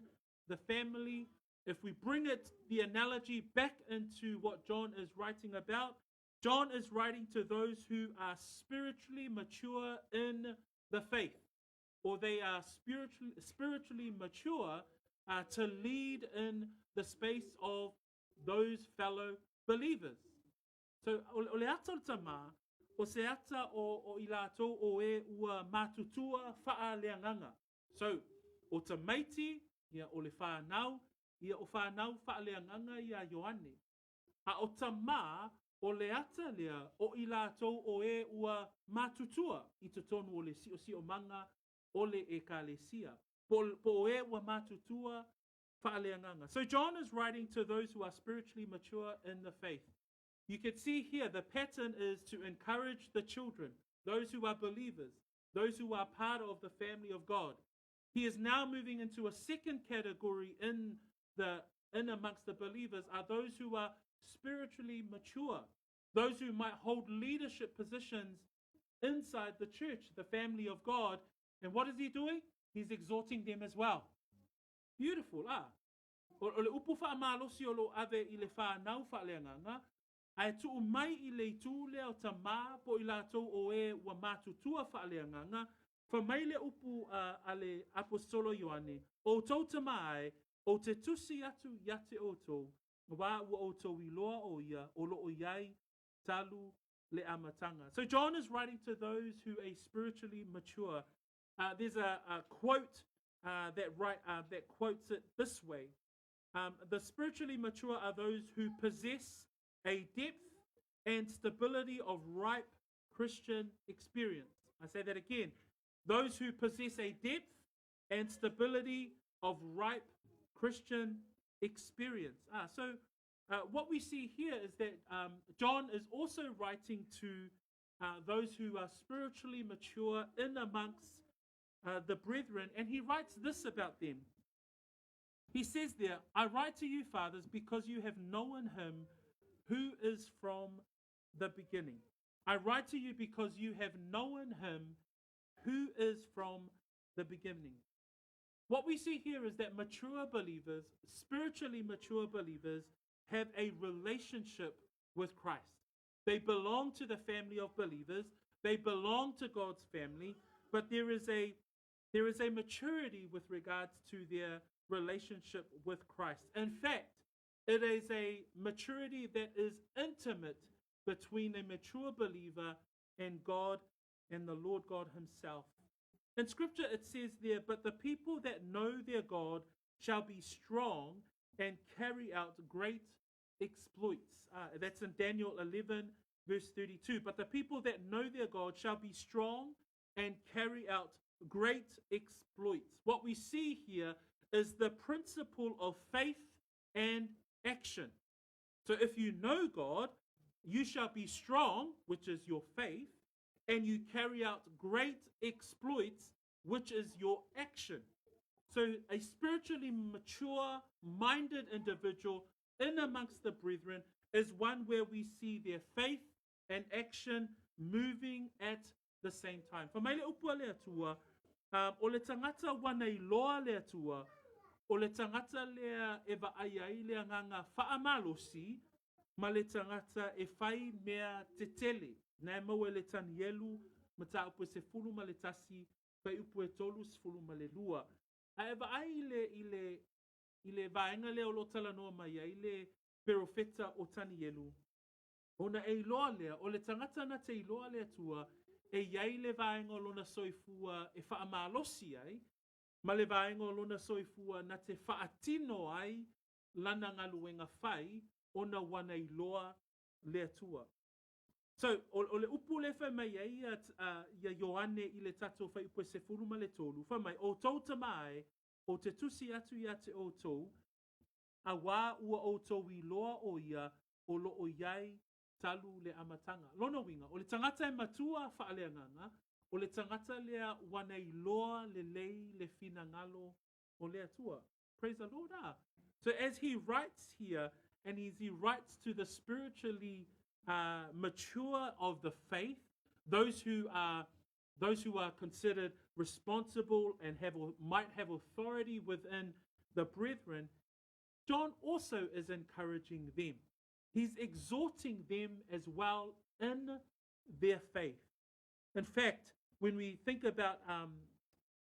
the family. If we bring the analogy back into what John is writing about, John is writing to those who are spiritually mature in the faith, or they are spiritually mature to lead in the space of those fellow believers. So, o le ata o tama, o se ata o i lātou o e ua mātutua whaaleanganga. So, o te maiti, ia o le whānau, ia o whānau whaaleanganga ia Ioane. A o tama, o le ata lea, o i lātou o e ua mātutua, i te tonu o le si o manga, o le ekalesia. Po e ua mātutua whaaleanganga. So John is writing to those who are spiritually mature in the faith. You can see here the pattern is to encourage the children, those who are believers, those who are part of the family of God. He is now moving into a second category in amongst the believers are those who are spiritually mature, those who might hold leadership positions inside the church, the family of God. And what is he doing? He's exhorting them as well. Beautiful, O le upu whaamalosi o lo ave I le whanau whaaleanganga, ai tu mai I le tu leo ta maa po I lātou o e wa mātutua whaaleanganga, wha mai le upu a le apostolo Ioane, o tau ta mai, o te tusi atu yate o tau, wā ua o tau I loa o ia, o lo o iai, talu le amatanga. So John is writing to those who are spiritually mature. There's a quote that quotes it this way. The spiritually mature are those who possess a depth and stability of ripe Christian experience. I say that again. Those who possess a depth and stability of ripe Christian experience. So what we see here is that John is also writing to those who are spiritually mature in amongst the brethren, and he writes this about them. He says there, I write to you, fathers, because you have known him who is from the beginning. I write to you because you have known him who is from the beginning. What we see here is that mature believers, spiritually mature believers, have a relationship with Christ. They belong to the family of believers. They belong to God's family, but there is a maturity with regards to their relationship with Christ. In fact, it is a maturity that is intimate between a mature believer and God and the Lord God himself. In scripture it says there, but the people that know their God shall be strong and carry out great exploits. That's in Daniel 11 verse 32. But the people that know their God shall be strong and carry out great exploits. What we see here is the principle of faith and action. So if you know God, you shall be strong, which is your faith, and you carry out great exploits, which is your action. So a spiritually mature, minded individual in amongst the brethren is one where we see their faith and action moving at the same time. For mai le upua le atua, o le tangata wana I loa le atua, o le tangata lea e vaaiai lea nganga whaamalosi, ma le tangata e whai mea te tele. Nai mau e le Natanielu, ma ta upu se fulu ma le tasi, whai upu e tolu se fulu ma le lua. A e vaai I le vaenga lea o lo talanoa mai ai le perofeta o Natanielu. Ona e iloa lea, o le tangata na te iloa lea tua, e iai le vaenga o lona soifua e whaamalosi ai, ma le vaenga o lona soifua na te whaatino ai, lana ngaluenga whai, ona wana iloa lea tua. So, o le upu le whai mai ai ia Ioane I le tato whai upu se furu ma le tolu, whai mai, o tau tamai, o te tusi atu ia te o tau, a wā ua o tau I loa o ia, o lo o iai talu le amatanga. Lona winga, o le tangata e matua whaaleanganga, o le tangata lea wana iloa le lei le finangalo o le atua. Praise the Lord. So as he writes here, and as he writes to the spiritually mature of the faith, those who are considered responsible and might have authority within the brethren, John also is encouraging them. He's exhorting them as well in their faith. In fact, when we think about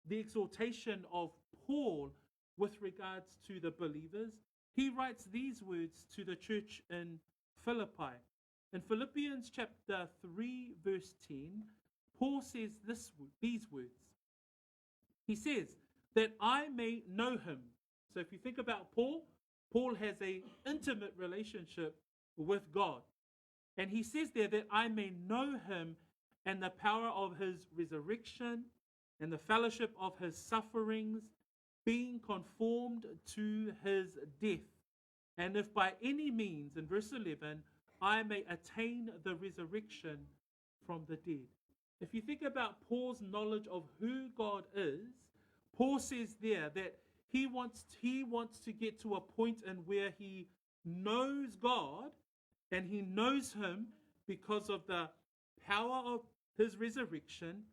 the exhortation of Paul with regards to the believers, he writes these words to the church in Philippi. In Philippians chapter 3, verse 10, Paul says these words. He says, that I may know him. So if you think about Paul, Paul has an intimate relationship with God. And he says there that I may know him and the power of his resurrection and the fellowship of his sufferings, being conformed to his death. And if by any means, in verse 11, I may attain the resurrection from the dead. If you think about Paul's knowledge of who God is, Paul says there that he wants to get to a point in where he knows God and he knows him because of the power of his resurrection,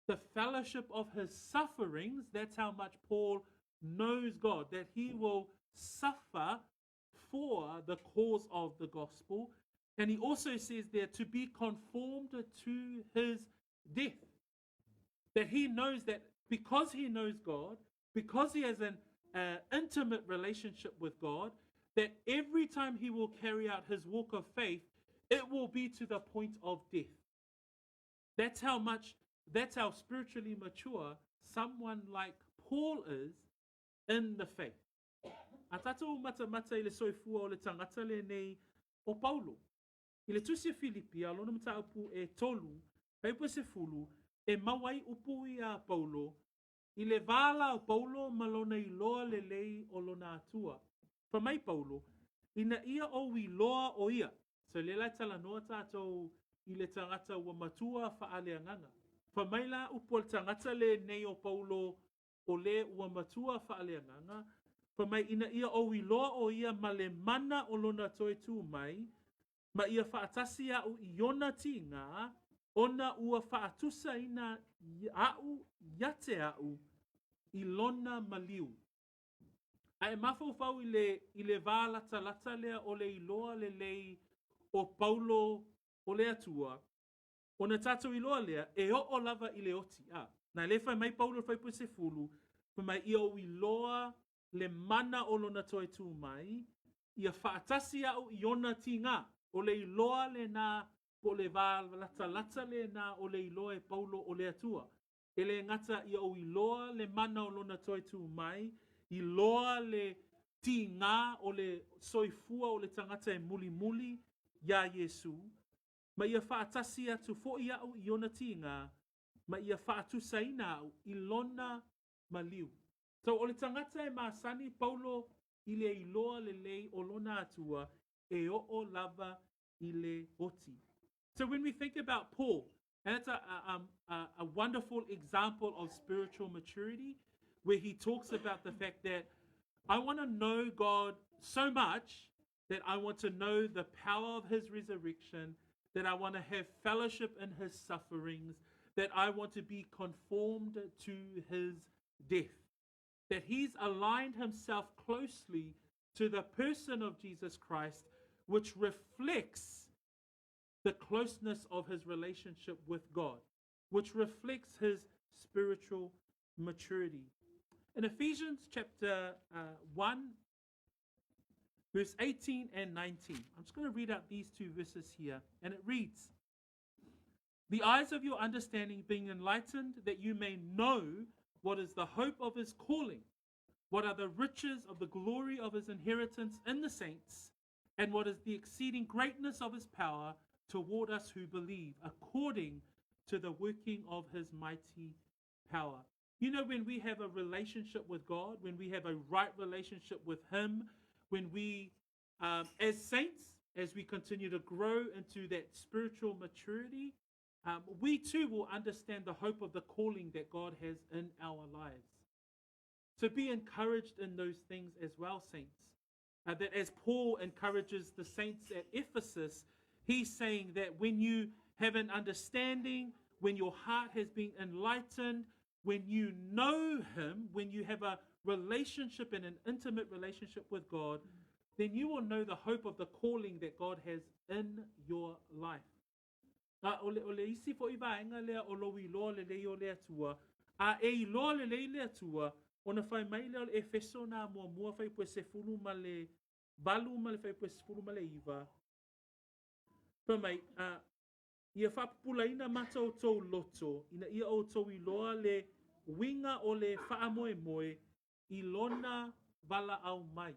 the fellowship of his sufferings. That's how much Paul knows God, that he will suffer for the cause of the gospel. And he also says there to be conformed to his death. That he knows that because he knows God, because he has an intimate relationship with God, that every time he will carry out his walk of faith, it will be to the point of death. That's how spiritually mature someone like Paul is in the faith. A tātou mata i le soifua o le tangata le nei o Paulo. I le tusi Filipi, alona mata upu e tolu, paipa se fulu, e mawai upu i a Paulo, i le vala o Paulo malona i loa le lei o lona atua. Whamai Paulo, ina ia o i loa o ia. So le lai tala noa tātou i le tangata ua matua whaaleanganga. Whamai la upu o le tangata le nei o Paulo o le ua matua whaaleanganga. Whamai ina ia o i loa o ia ma le mana o lona toi tū mai, ma ia whaatasi au i ona tinga, ona ua whaatusa ina au yate au i lona maliu. Ai mawhau i le vā lata lea o le iloa le lei o Paulo o le atua, o na tātou iloa lea e o lava i le oti. Na le whai mai Paulo whai po se fulu, whai ia o iloa le mana o lona toi tū mai, ia whaatasi au i ona tinga, o le iloa le nā, po le vā lata le nā o le iloa e Paulo o le atua. E le ngata ia o iloa le mana o lona toi tū mai, iloa le tinga o le soifua o le tangata e muli ya Yesu, ma ia whaatasi atu fo ia au i ona tinga, ma ia whaatusaina au i lona maliu. So o le tangata e maasani Paulo i le iloa le lei o lona atua e o lava i le oti. So when we think about Paul, and it's a wonderful example of spiritual maturity, where he talks about the fact that I want to know God so much that I want to know the power of his resurrection, that I want to have fellowship in his sufferings, that I want to be conformed to his death. That he's aligned himself closely to the person of Jesus Christ, which reflects the closeness of his relationship with God, which reflects his spiritual maturity. In Ephesians chapter 1, verse 18 and 19, I'm just going to read out these two verses here, and it reads, "The eyes of your understanding being enlightened, that you may know what is the hope of his calling, what are the riches of the glory of his inheritance in the saints, and what is the exceeding greatness of his power toward us who believe, according to the working of his mighty power." You know, when we have a relationship with God, when we have a right relationship with him, when we, as saints, as we continue to grow into that spiritual maturity, we too will understand the hope of the calling that God has in our lives. So be encouraged in those things as well, saints. That as Paul encourages the saints at Ephesus, he's saying that when you have an understanding, when your heart has been enlightened, when you know him, when you have a relationship and an intimate relationship with God, then you will know the hope of the calling that God has in your life. O le isi fo iwa enga lea o lo I loa le leo lea tua. E loa le lea tua, ona fai mai leo Efeso na mua fai pue se fulu ma le balu ma le fai pue se fulu ma le iwa. Pa mai, ia whapupula ina mata o tau loto, ina ia o tau I loa le winga o le wha moe moe, I lona vala au mai.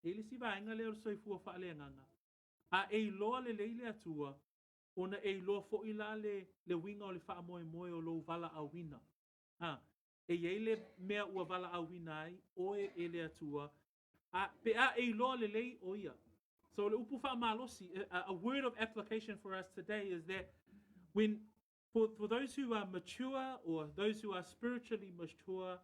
E le si vaenga leo soifua wha le nganga. E loa le leile atua, ona e loa fo ila le winga o le wha moe moe o lo vala au wina. E le mea ua vala au wina ai, oe e le atua, pe e loa le lei o ia. So le upu wha malosi, a word of application for us today is that for those who are mature or those who are spiritually mature,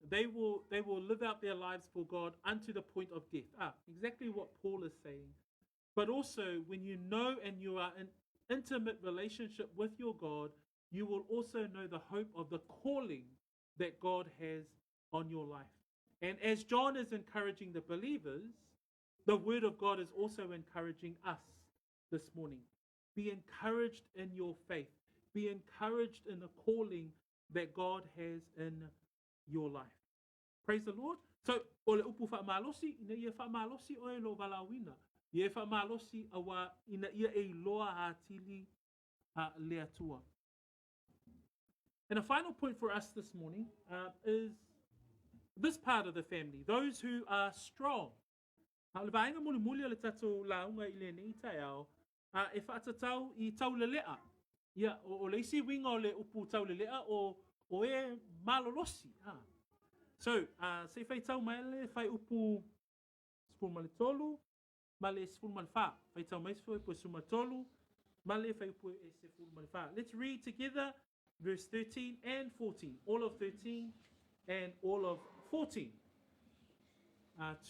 they will live out their lives for God unto the point of death. Exactly what Paul is saying. But also, when you know and you are in intimate relationship with your God, you will also know the hope of the calling that God has on your life. And as John is encouraging the believers, the word of God is also encouraging us this morning. Be encouraged in your faith. Be encouraged in the calling that God has in your life. Praise the Lord. So, ole upu whaamalosi, ina ia whaamalosi oe lo walawina. Ia whaamalosi awa ina ia e loa a tili le atua. And a final point for us this morning is this part of the family, those who are strong. Le vaenga muli muli le tatou launga I le nei tai au, e whaatatau I tau le lea. Ia, o le isi winga o le upu tau le lea o e malolosi. So, se whai tau mai le whai upu spul ma le tolu, ma le spul ma le wha. Whai tau mai spul po suma tolu, ma le whai upu e se spul ma le wha. Let's read together verse 13 and 14. All of 13 and all of 14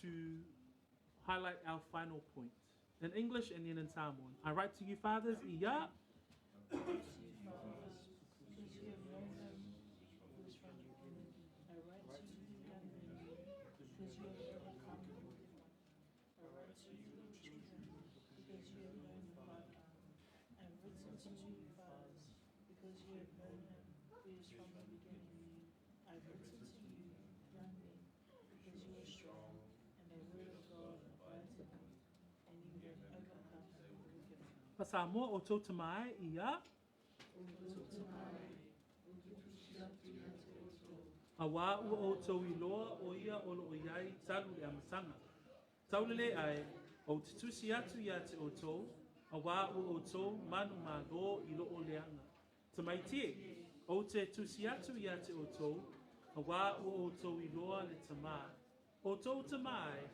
to highlight our final point. In English and then in Samoan. I write to you, fathers, ia. Pasamoa o tau tamai ia. Awa ua o tau I loa o ia o lo o iai talu le amasanga. Taulele ai o tutusi atu ia te o tau. Awa ua o tau manu ma lo I lo o leanga. Tamai tie, o te tusi atu ia te o tau. Awa ua o tau I loa le tamai. O tau tamai,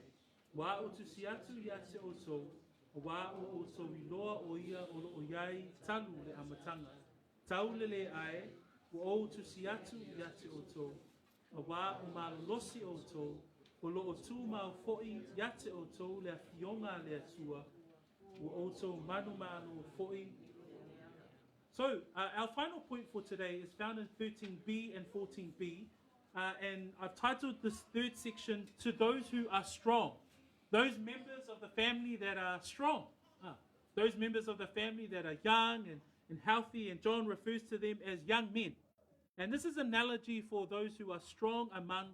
wa o tusi atu ia te o tau. Wa o so I loa o ia o lo o iai talu le amatanga. Taulele ai o tusi atu ia te o tau. Wa o malolosi o tau. O lo o tū mau fo'i ia te o tau le fionga le atua. O tau manu manu fo'i. So, our final point for today is found in 13b and 14b. And I've titled this third section, To Those Who Are Strong. Those members of the family that are strong. Those members of the family that are young and healthy. And John refers to them as young men. And this is an analogy for those who are strong among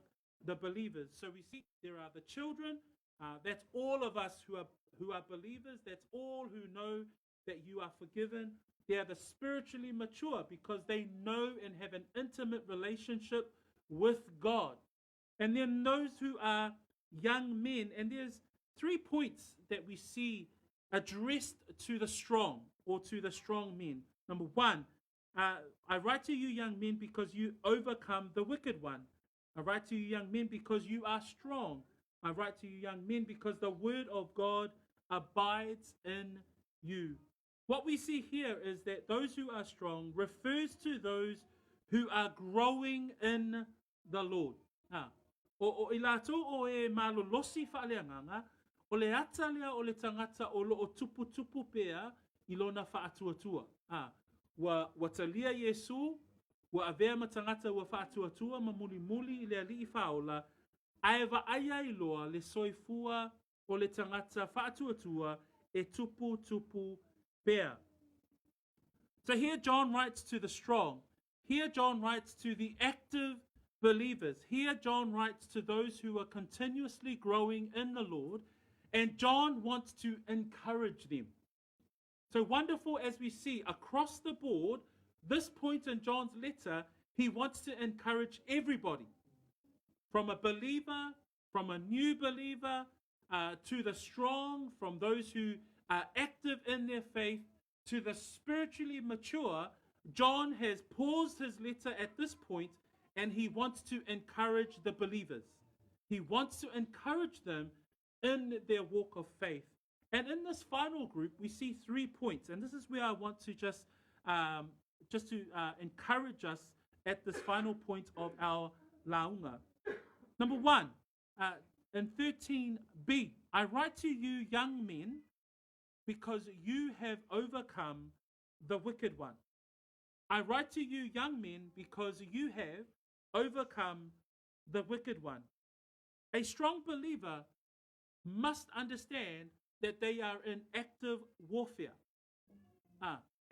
the believers. So we see there are the children. That's all of us who are believers. That's all who know that you are forgiven. They are the spiritually mature because they know and have an intimate relationship with God. And then those who are young men. And there's 3 points that we see addressed to the strong or to the strong men. Number 1, I write to you young men because you overcome the wicked one. I write to you young men because you are strong. I write to you young men because the word of God abides in you. What we see here is that those who are strong refers to those who are growing in the Lord. O i lato o e malolosi whaaleanganga, o le ata lea o le tangata o lo o tupu pea i lona whaatuatua. Wa talia Yesu, wa avea matangata wa whaatuatua ma muli i le ali I whaola, aewa aia I loa le soifua o le tangata whaatuatua e tupu pea. So here John writes to the strong. Here John writes to the active believers. Here John writes to those who are continuously growing in the Lord. And John wants to encourage them. So wonderful as we see across the board, this point in John's letter, he wants to encourage everybody. From a believer, from a new believer, to the strong, from those who are active in their faith, to the spiritually mature. John has paused his letter at this point, and he wants to encourage the believers. He wants to encourage them in their walk of faith. And in this final group, we see 3 points. And this is where I want to just to encourage us at this final point of our launga. Number 1, in 13b, I write to you, young men, because you have overcome the wicked one. I write to you, young men, because you have overcome the wicked one. A strong believer must understand that they are in active warfare.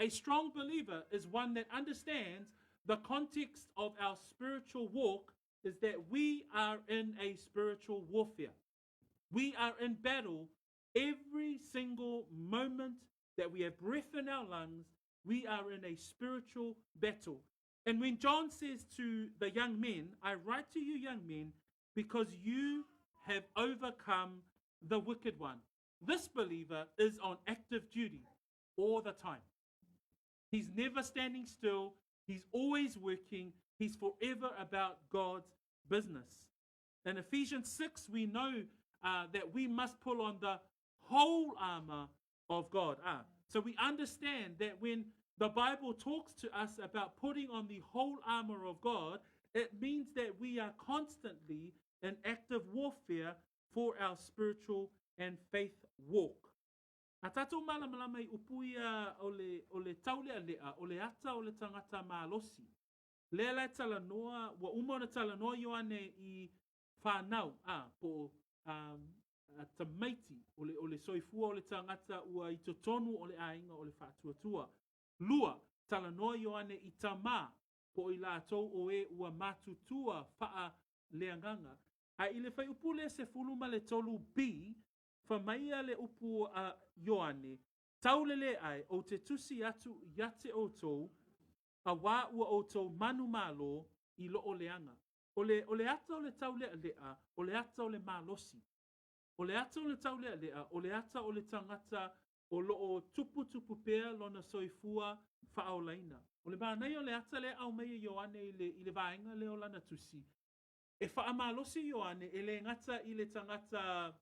A strong believer is one that understands the context of our spiritual walk is that we are in a spiritual warfare. We are in battle every single moment that we have breath in our lungs. We are in a spiritual battle. And when John says to the young men, I write to you, young men, because you have overcome the wicked one. This believer is on active duty all the time. He's never standing still. He's always working. He's forever about God's business. In Ephesians 6, we know that we must pull on the whole armor of God. So we understand that when the Bible talks to us about putting on the whole armor of God, it means that we are constantly in active warfare for our spiritual and faith walk. A tātou malamalama I upuia o le taulea lea, o le ata o le tangata malosi. Lea lai talanoa, wa umona talanoa Ioane I whanau, po tamaiti, o le soifua o le tangata ua I totonu o le ainga o le whaatuatua. Lua, talanoa Ioane I tama, po I lātou o e ua matutua wha leanganga. A I le whai upu le se fuluma le tolu B, whamaia le upu a Ioane, taulele ai o te tusi atu yate o tau, a wā ua o tau manu malo I loo leanga. O le ata o le taulea lea, o le ata o le malosi. O le ata o le taulea lea, o le ata o le tangata o loo tupu pea lona soifua whaolaina. O le mānei o le ata le au mea Ioane I le vaenga leo lana tusi. E whaamalosi Ioane, e le ngata I le tangata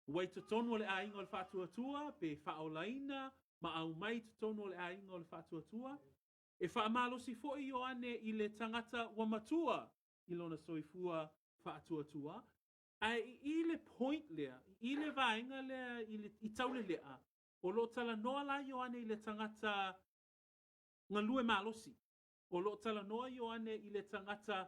wai tonu o le ainga o le whaatuatua, pe whaolaina, ma au mai tonu o le ainga o le whaatuatua. E whaamalosi fo Ioane I le tangata wamatua I lona soifua whaatuatua. Ai I le point lea, I le vaenga lea, I taule lea, o lo tala noa la Ioane I le tangata ngalue malosi. O lo tala noa Ioane I le tangata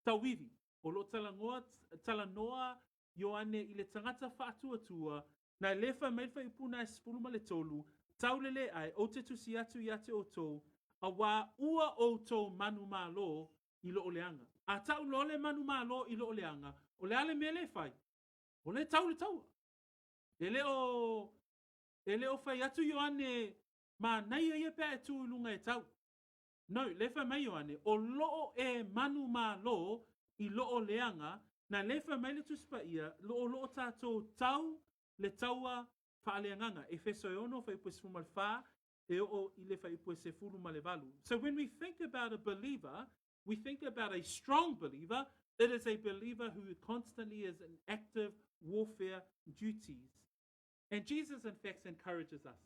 tawivi. O lo tala noa Ioane I le tangata whaatuatua, na lefa meifa I puna espuluma le tolu, taulele ai, o te tusi atu yate o tau, a wā ua o tau manu malo I loo leanga. A tau lole manu malo I loo leanga, o le ale mele fai, o le tau le taua. E leo fai atu Ioane, ma nai ia pia e tu lunga e tau. No, lefa mai Ioane, o loo e manu malo I loo leanga, na lefa mai le tuspa ia, loo tātou tau le taua whaaleanganga. E feso e ono whai pue sfuma le wha, e o I le whai pue se fulu ma le valu. So when we think about a believer, we think about a strong believer. It is a believer who constantly is in active warfare duties. And Jesus, in fact, encourages us.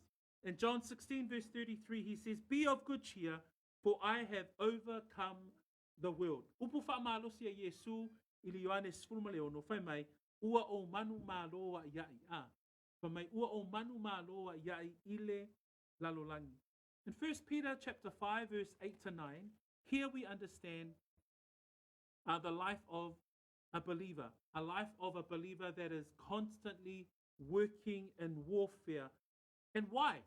In John 16, verse 33, he says, "Be of good cheer, for I have overcome the world." Upu whaamalosi a Yesu ili Ioane sfulma leo no whai mai, ua o manu māloa iai a. Whai mai ua o manu māloa iai ile lalolangi. In 1 Peter chapter 5, verse 8 to 9, here we understand the life of a believer that is constantly working in warfare. And why?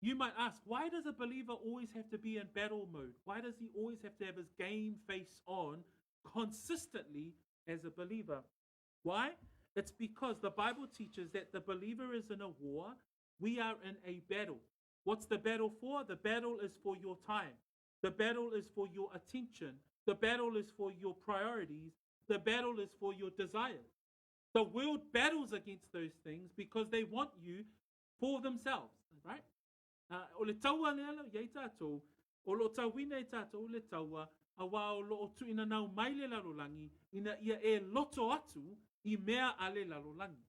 You might ask, why does a believer always have to be in battle mode? Why does he always have to have his game face on consistently as a believer? Why? It's because the Bible teaches that the believer is in a war. We are in a battle. What's the battle for? The battle is for your time. The battle is for your attention. The battle is for your priorities. The battle is for your desires. The world battles against those things because they want you for themselves, right? O le taua lelo iai tātou, o lo tauina i tātou le taua, a wā o lo tu ina nau mai le lalolangi, ina ia e loto atu i mea ale lalolangi.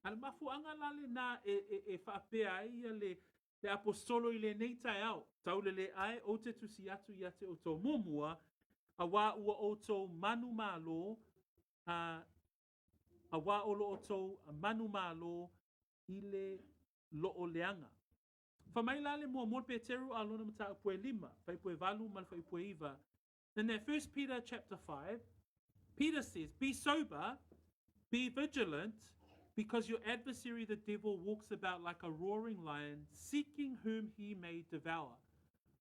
Al mafuanga lale na e whaapea ia le apostolo i le nei tai au, taule le ai o te tusi atu ia te o tō mumua, a wā ua o tō manu mālo, a wā o lo o tō manu mālo i le lo o leanga. Whamailale mua mor Peteru a lona mata pue lima, whai pue valu mal whai pue iwa. In that 1 Peter chapter 5, Peter says, "Be sober, be vigilant, because your adversary the devil walks about like a roaring lion, seeking whom he may devour.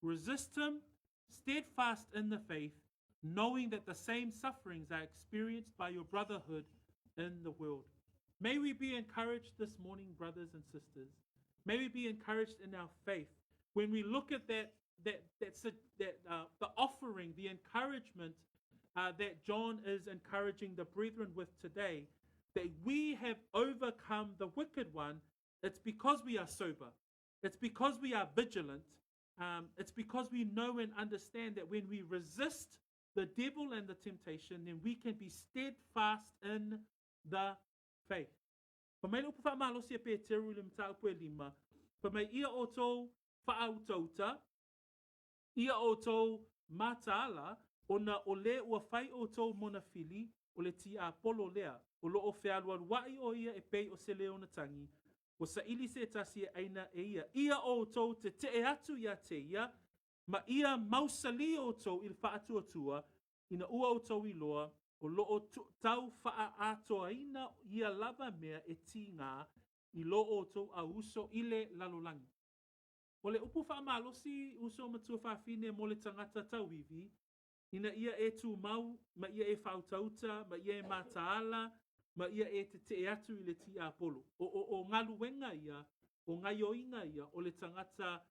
Resist him, steadfast in the faith, knowing that the same sufferings are experienced by your brotherhood in the world." May we be encouraged this morning, brothers and sisters. May we be encouraged in our faith when we look at the offering, the encouragement that John is encouraging the brethren with today, that we have overcome the wicked one. It's because we are sober. It's because we are vigilant. It's because we know and understand that when we resist the devil and the temptation, then we can be steadfast in the faith. Pamai upu whaamalosi a Peteru le mta upu e lima. Pamai ia o tō whaautauta, ia o tō mātaala, ona o le ua whai o tō monafili, o le ti a polo lea, o lo o whialua wai o ia e pei o se leo na tangi, o sa ili se tasi e aina e ia. Ia o tō te te atu ia te ia, ma ia mausali o tō il whaatuatua, ina ua o tō iloa, o loo tau wha atoa ina ia lava mea e ti ngā i loo tau a uso i le lalolangi. O le upu wha malosi uso matua whawhine mo le tangata tauiwi, ina ia e tu mau, ma ia e whautauta, ma ia e mataala, ma ia e te atu i le ti a polo. O ngaluenga ia, o ngaioinga ia, o le tangata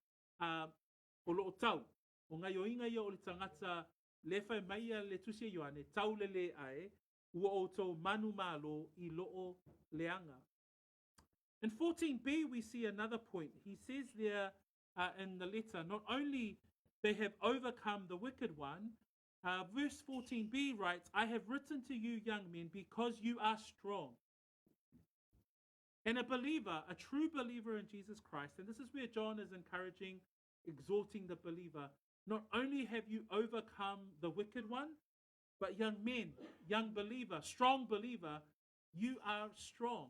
o loo tau. O ngaioinga ia o le tangata le whai maia le tusia Ioane, tau le ae, ua o tō manu mālo i loo leanga. In 14b, we see another point. He says there in the letter, not only they have overcome the wicked one, verse 14b writes, "I have written to you, young men, because you are strong." And a believer, a true believer in Jesus Christ, and this is where John is encouraging, exhorting the believer, not only have you overcome the wicked one, but young men, young believer, strong believer, you are strong.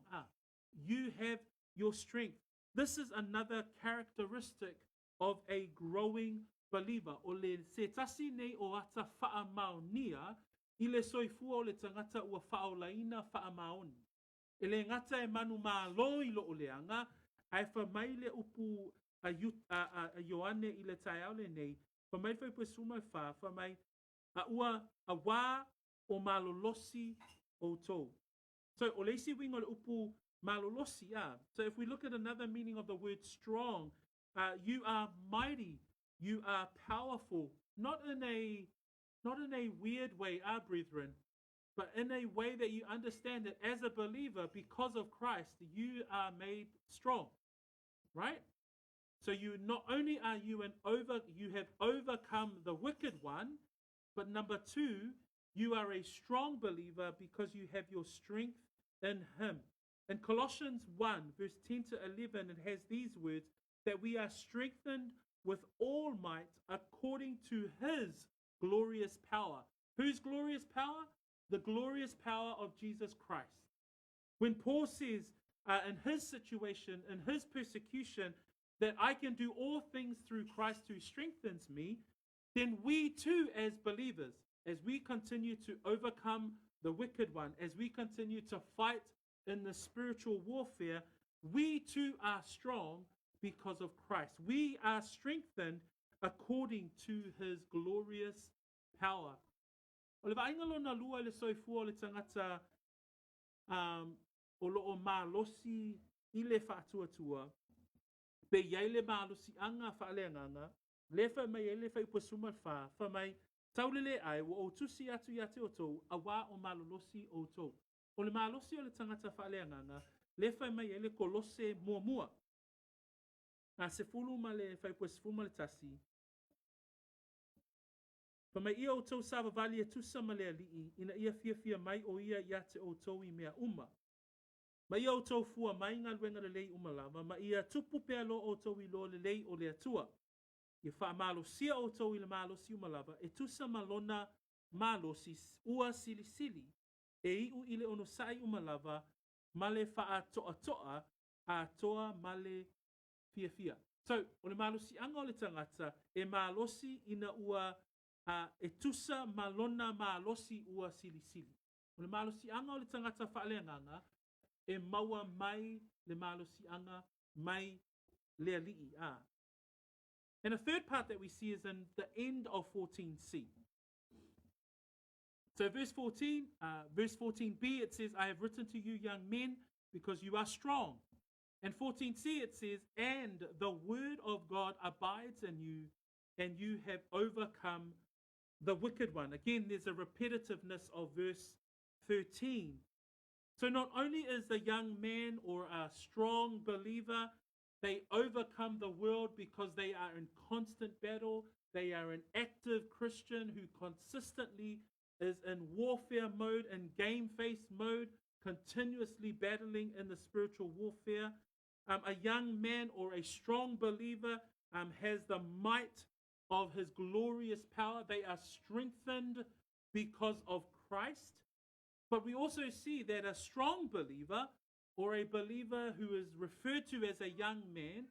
You have your strength. This is another characteristic of a growing believer. O le se tasi nei o ata whaamaunia, i le soifua o le tangata ua whaolaina whaamaoni. E le ngata e manu mālo i lo o leanga, ai whamai le upu a Ioane i le tai au le nei, whamai whai pue sumai wha, whamai a ua a wā o malolosi o tō. So o leisi wingo le upu malolosi a. So if we look at another meaning of the word strong, you are mighty, you are powerful, not in a weird way, our brethren, but in a way that you understand that as a believer, because of Christ, you are made strong, right? So you not only are you you have overcome the wicked one, but number two, you are a strong believer because you have your strength in him. In Colossians 1, verse 10 to 11, it has these words, that we are strengthened with all might according to his glorious power. Whose glorious power? The glorious power of Jesus Christ. When Paul says in his situation, in his persecution, that I can do all things through Christ who strengthens me, then we too as believers, as we continue to overcome the wicked one, as we continue to fight in the spiritual warfare, we too are strong because of Christ. We are strengthened according to his glorious power. O le vainga lona lua le soifua le tangata o loo malosi I le whaatuatua, pe iai le malosi anga whaaleanganga, le wha mai e le wha ipasuma wha mai taulele ai wa o tusi atu ia te o tou, a wā o malolosi o tou. O le malosi o le tangata whaaleanganga, le wha mai e le kolose mua. A se fulu ma le wha ipasuma le tasi, pa mai ia o tou sawa vali e tusa ma le alii, ina ia fia mai o ia te o tou I mea uma. Ma ia o tou fua mai ngā luenga le lei umalama, ma ia tupu pea lo o tou I lo le lei o le atua. Ia wha malosia o tou I le malosi umalava, e tusa malona malosi ua sili, e iu I le ono sai umalava, ma le wha toa a toa ma le fia. So, o le malosi anga o le tangata, e malosi ina ua e tusa malona malosi ua sili. O le malosi anga o le tangata whaaleanganga, e maua mai le malosi anga mai le alii a. And the third part that we see is in the end of 14c. So verse 14b, it says, I have written to you young men because you are strong. And 14c, it says, and the word of God abides in you, and you have overcome the wicked one. Again, there's a repetitiveness of verse 13. So not only is the young man or a strong believer, they overcome the world because they are in constant battle. They are an active Christian who consistently is in warfare mode and game face mode, continuously battling in the spiritual warfare. A young man or a strong believer has the might of his glorious power. They are strengthened because of Christ. But we also see that a strong believer or a believer who is referred to as a young man,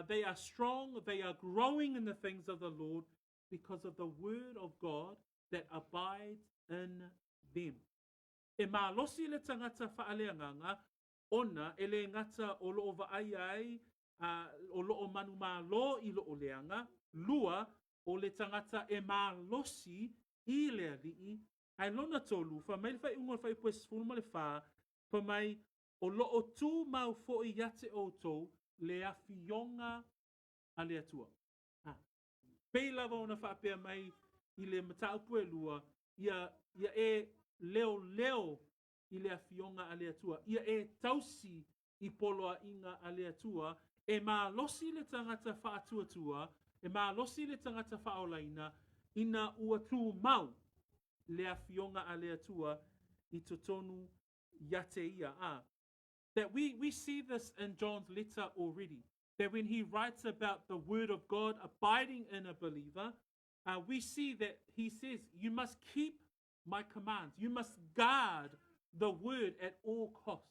they are strong, they are growing in the things of the Lord because of the word of God that abides in them. E malosi le tangata whaaleanganga, ona ele ngata o loo vaai o loo manu malo I loo leanga, lua o le tangata e malosi I le alii, ai lona tolu, fa mai fai ungo fai pues fulma le fa, fa mai o loo tu mau fo I yate o tou, le afionga a le atua. Pei lava ona whapea mai I le mataupu e lua, ia e leo I le afionga a le atua, ia e tausi I poloa inga a le atua, e malosi le tangata whaatuatua, e malosi le tangata whaolaina, ina ua tu mau, le afionga a le atua I totonu yate ia a. That we see this in John's letter already. That when he writes about the word of God abiding in a believer, we see that he says, you must keep my commands. You must guard the word at all costs.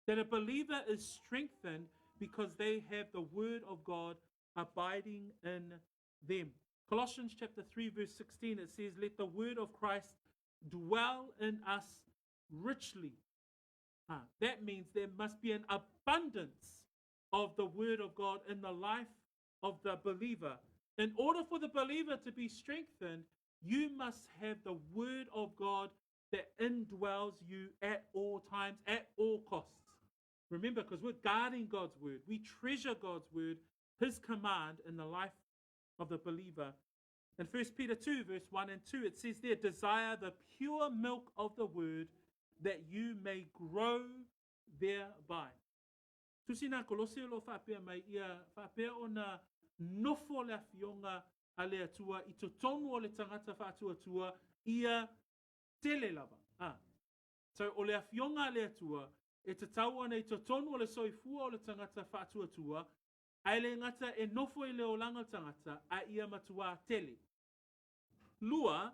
That a believer is strengthened because they have the word of God abiding in them. Colossians chapter 3 verse 16, it says, let the word of Christ dwell in us richly. That means there must be an abundance of the word of God in the life of the believer. In order for the believer to be strengthened, you must have the word of God that indwells you at all times, at all costs. Remember, because we're guarding God's word. We treasure God's word, his command in the life of the believer. In 1 Peter 2, verse 1 and 2, it says there, desire the pure milk of the word that you may grow thereby. Tusina kolosio lo whapea mai ia, whapea o na nofo le afionga a le atua, I totonu o le tangata whaatuatua, ia tele lava. So o le afionga a le atua, e te tau ana i to tonu o le soifua o le tangata whaatuatua, ai le ngata e nofo i le olanga tangata a ia matua tele. Lua,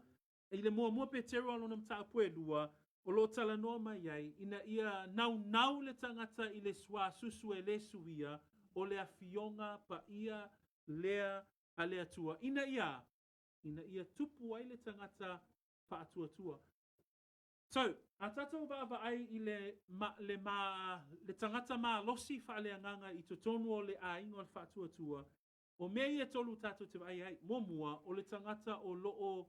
i le mua pe te roa lona mta apue lua, o lo tala noa mai ai, ina ia nau le tangata i le sua susu e le suia, o le afionga pa ia lea a le atua. Ina ia tupu ai le tangata whaatuatua. So, a tātou wa ai i le tangata mā losi whaaleanganga i to tonu o le ainga o le whaatuatua, o mea ia tolu tātou te ai momua o le tangata o loo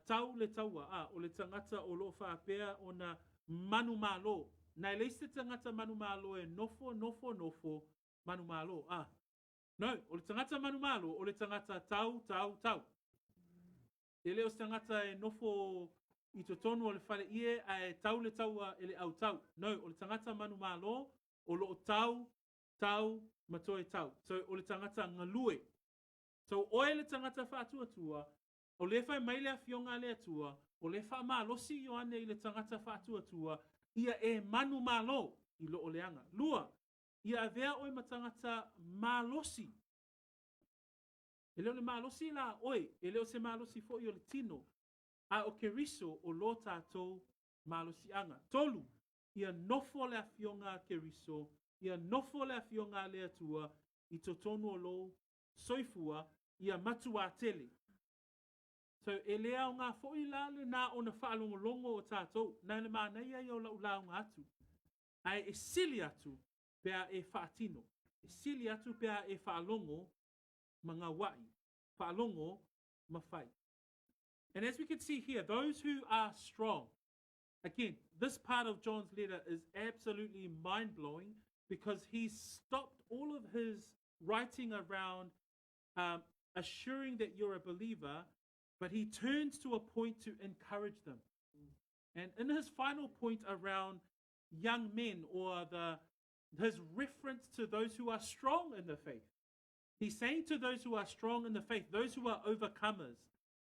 tau le taua, o le tangata o loo whaapea o na manu mālo. Nai leise tangata manu mālo e nofo manu mālo. No, o le tangata manu mālo, o le tangata tau. E leo tangata e nofo i to tonu o le whale ie a e tau le taua e le au tau. No, o le tangata manu mālo, o loo tau, matoe tau. So, o le tangata ngalue. So, oe le tangata whaatuatua, o le whai mai le awhionga le atua, o le wha mālosi Ioane i le tangata whaatuatua, ia e manu mālo i loo leanga. Lua, ia avea oe matangata mālosi. E leo le mālosi la oe, e leo se mālosi fo i o le tino, a o ke riso o lo tātou mālosi anga. Tolu, ia nofo le awhionga ke riso, ia nofo le awhionga le atua, i to tonu o lo soifua, ia matua tele. So, e lea o ngā fo i la le nā o na whaalongolongo o tātou, nā le mānei ai o lau ngā atu. Ai e sili atu, pea e whaatino. E sili atu pea e whaalongo, mga wai, whaalongo, mawhai. And as we can see here, those who are strong, again, this part of John's letter is absolutely mind-blowing because he's stopped all of his writing around assuring that you're a believer, but he turns to a point to encourage them. And in his final point around young men or his reference to those who are strong in the faith, he's saying to those who are strong in the faith, those who are overcomers.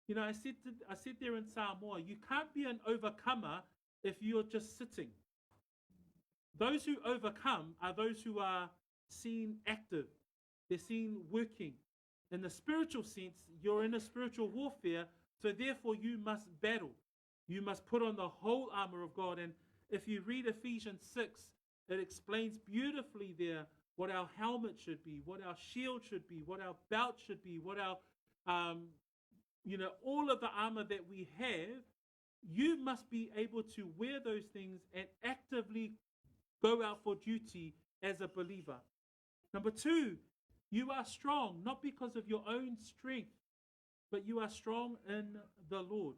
You know, I said there in Samoa, you can't be an overcomer if you're just sitting. Those who overcome are those who are seen active. They're seen working. In the spiritual sense, you're in a spiritual warfare, so therefore you must battle. You must put on the whole armor of God. And if you read Ephesians 6, it explains beautifully there what our helmet should be, what our shield should be, what our belt should be, what our all of the armor that we have. You must be able to wear those things and actively go out for duty as a believer. Number two, you are strong, not because of your own strength, but you are strong in the Lord.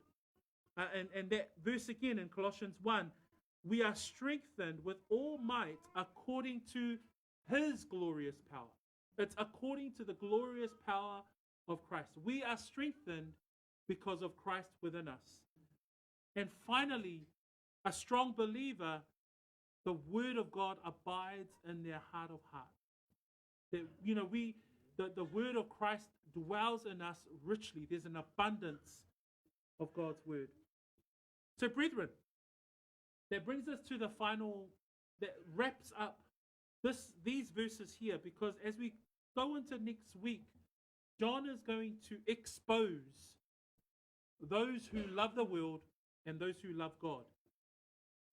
And that verse again in Colossians 1, we are strengthened with all might according to his glorious power. It's according to the glorious power of Christ. We are strengthened because of Christ within us. And finally, a strong believer, the word of God abides in their heart of hearts. That, the word of Christ dwells in us richly. There's an abundance of God's word. So, brethren, that brings us to the final, that wraps up these verses here, because as we go into next week, John is going to expose those who love the world and those who love God.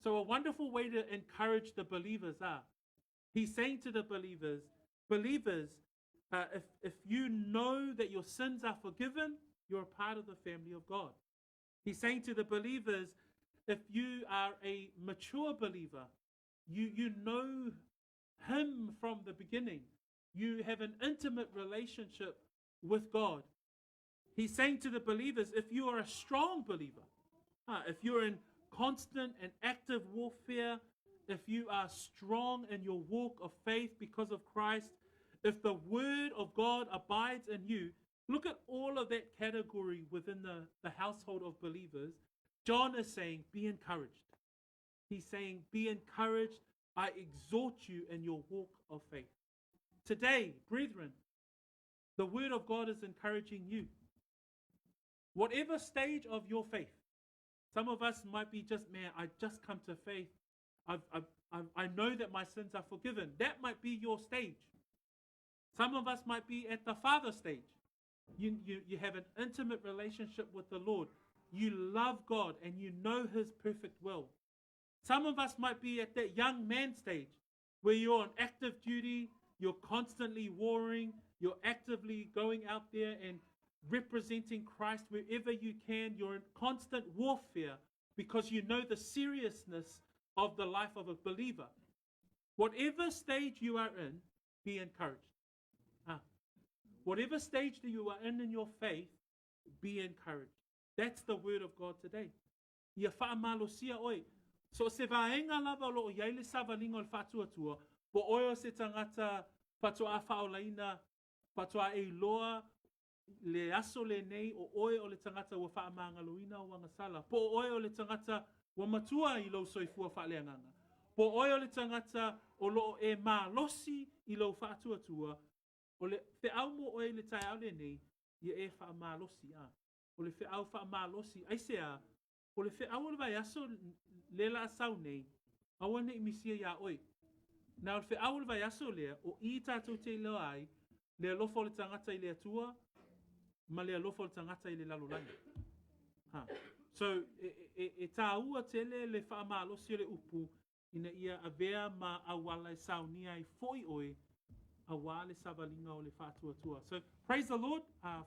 So a wonderful way to encourage the believers he's saying to the believers, if you know that your sins are forgiven, you're a part of the family of God. He's saying to the believers, if you are a mature believer, you know him from the beginning. You have an intimate relationship with God. He's saying to the believers, if you are a strong believer, if you're in constant and active warfare, if you are strong in your walk of faith because of Christ, if the word of God abides in you, look at all of that category within the household of believers. John is saying, be encouraged. He's saying, be encouraged. I exhort you in your walk of faith. Today, brethren, the word of God is encouraging you. Whatever stage of your faith, some of us might be just, I just come to faith I know that my sins are forgiven. That might be your stage. Some of us might be at the Father stage. You have an intimate relationship with the Lord. You love God and you know His perfect will. Some of us might be at that young man stage where you're on active duty, you're constantly warring, you're actively going out there and representing Christ wherever you can. You're in constant warfare because you know the seriousness of the life of a believer. Whatever stage you are in, be encouraged. Whatever stage that you are in your faith, be encouraged. That's the word of God today. Ia whaamalosia oi. So se vaenga lava lo iai le savalinga o le whatuatua, po oio se tangata patua whaolaina, patua e loa, le aso le nei o oe o le tangata wa whaamangaloina o wangasala. Po oe o le tangata wa matua I lo soifua whaaleanganga. Po oe o le tangata o lo e malosi I lo whaatuatua, o le whiau mo oe le tai au le nei, ia e whaamalosi a. O le whiau whaamalosi, aise a, o le whiau o le vai aso le la asau nei, awane I misia ia oi. Na o le whiau o le vai aso lea, o I tātou te leo ai, le lofo le tangata I le atua, ma le lofo le tangata I le lalolanga. So, e tā ua tele le whaamalosi o le upu, ina ia avea ma awala e saunia I foi oi, awale savalinga o le whaatuatua. So, praise the Lord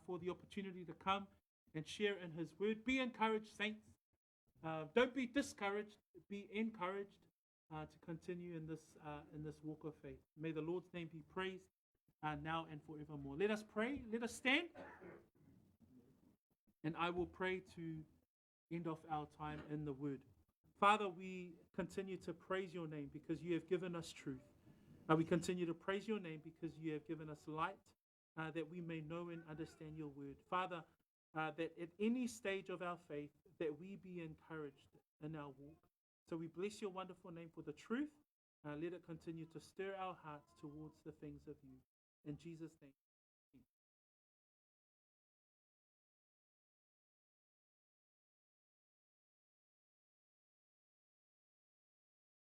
for the opportunity to come and share in His word. Be encouraged, saints. Don't be discouraged. Be encouraged to continue in this walk of faith. May the Lord's name be praised now and forevermore. Let us pray. Let us stand. And I will pray to end off our time in the word. Father, we continue to praise your name because you have given us truth. We continue to praise your name because you have given us light that we may know and understand your word. Father, that at any stage of our faith, that we be encouraged in our walk. So we bless your wonderful name for the truth. Let it continue to stir our hearts towards the things of you. In Jesus' name.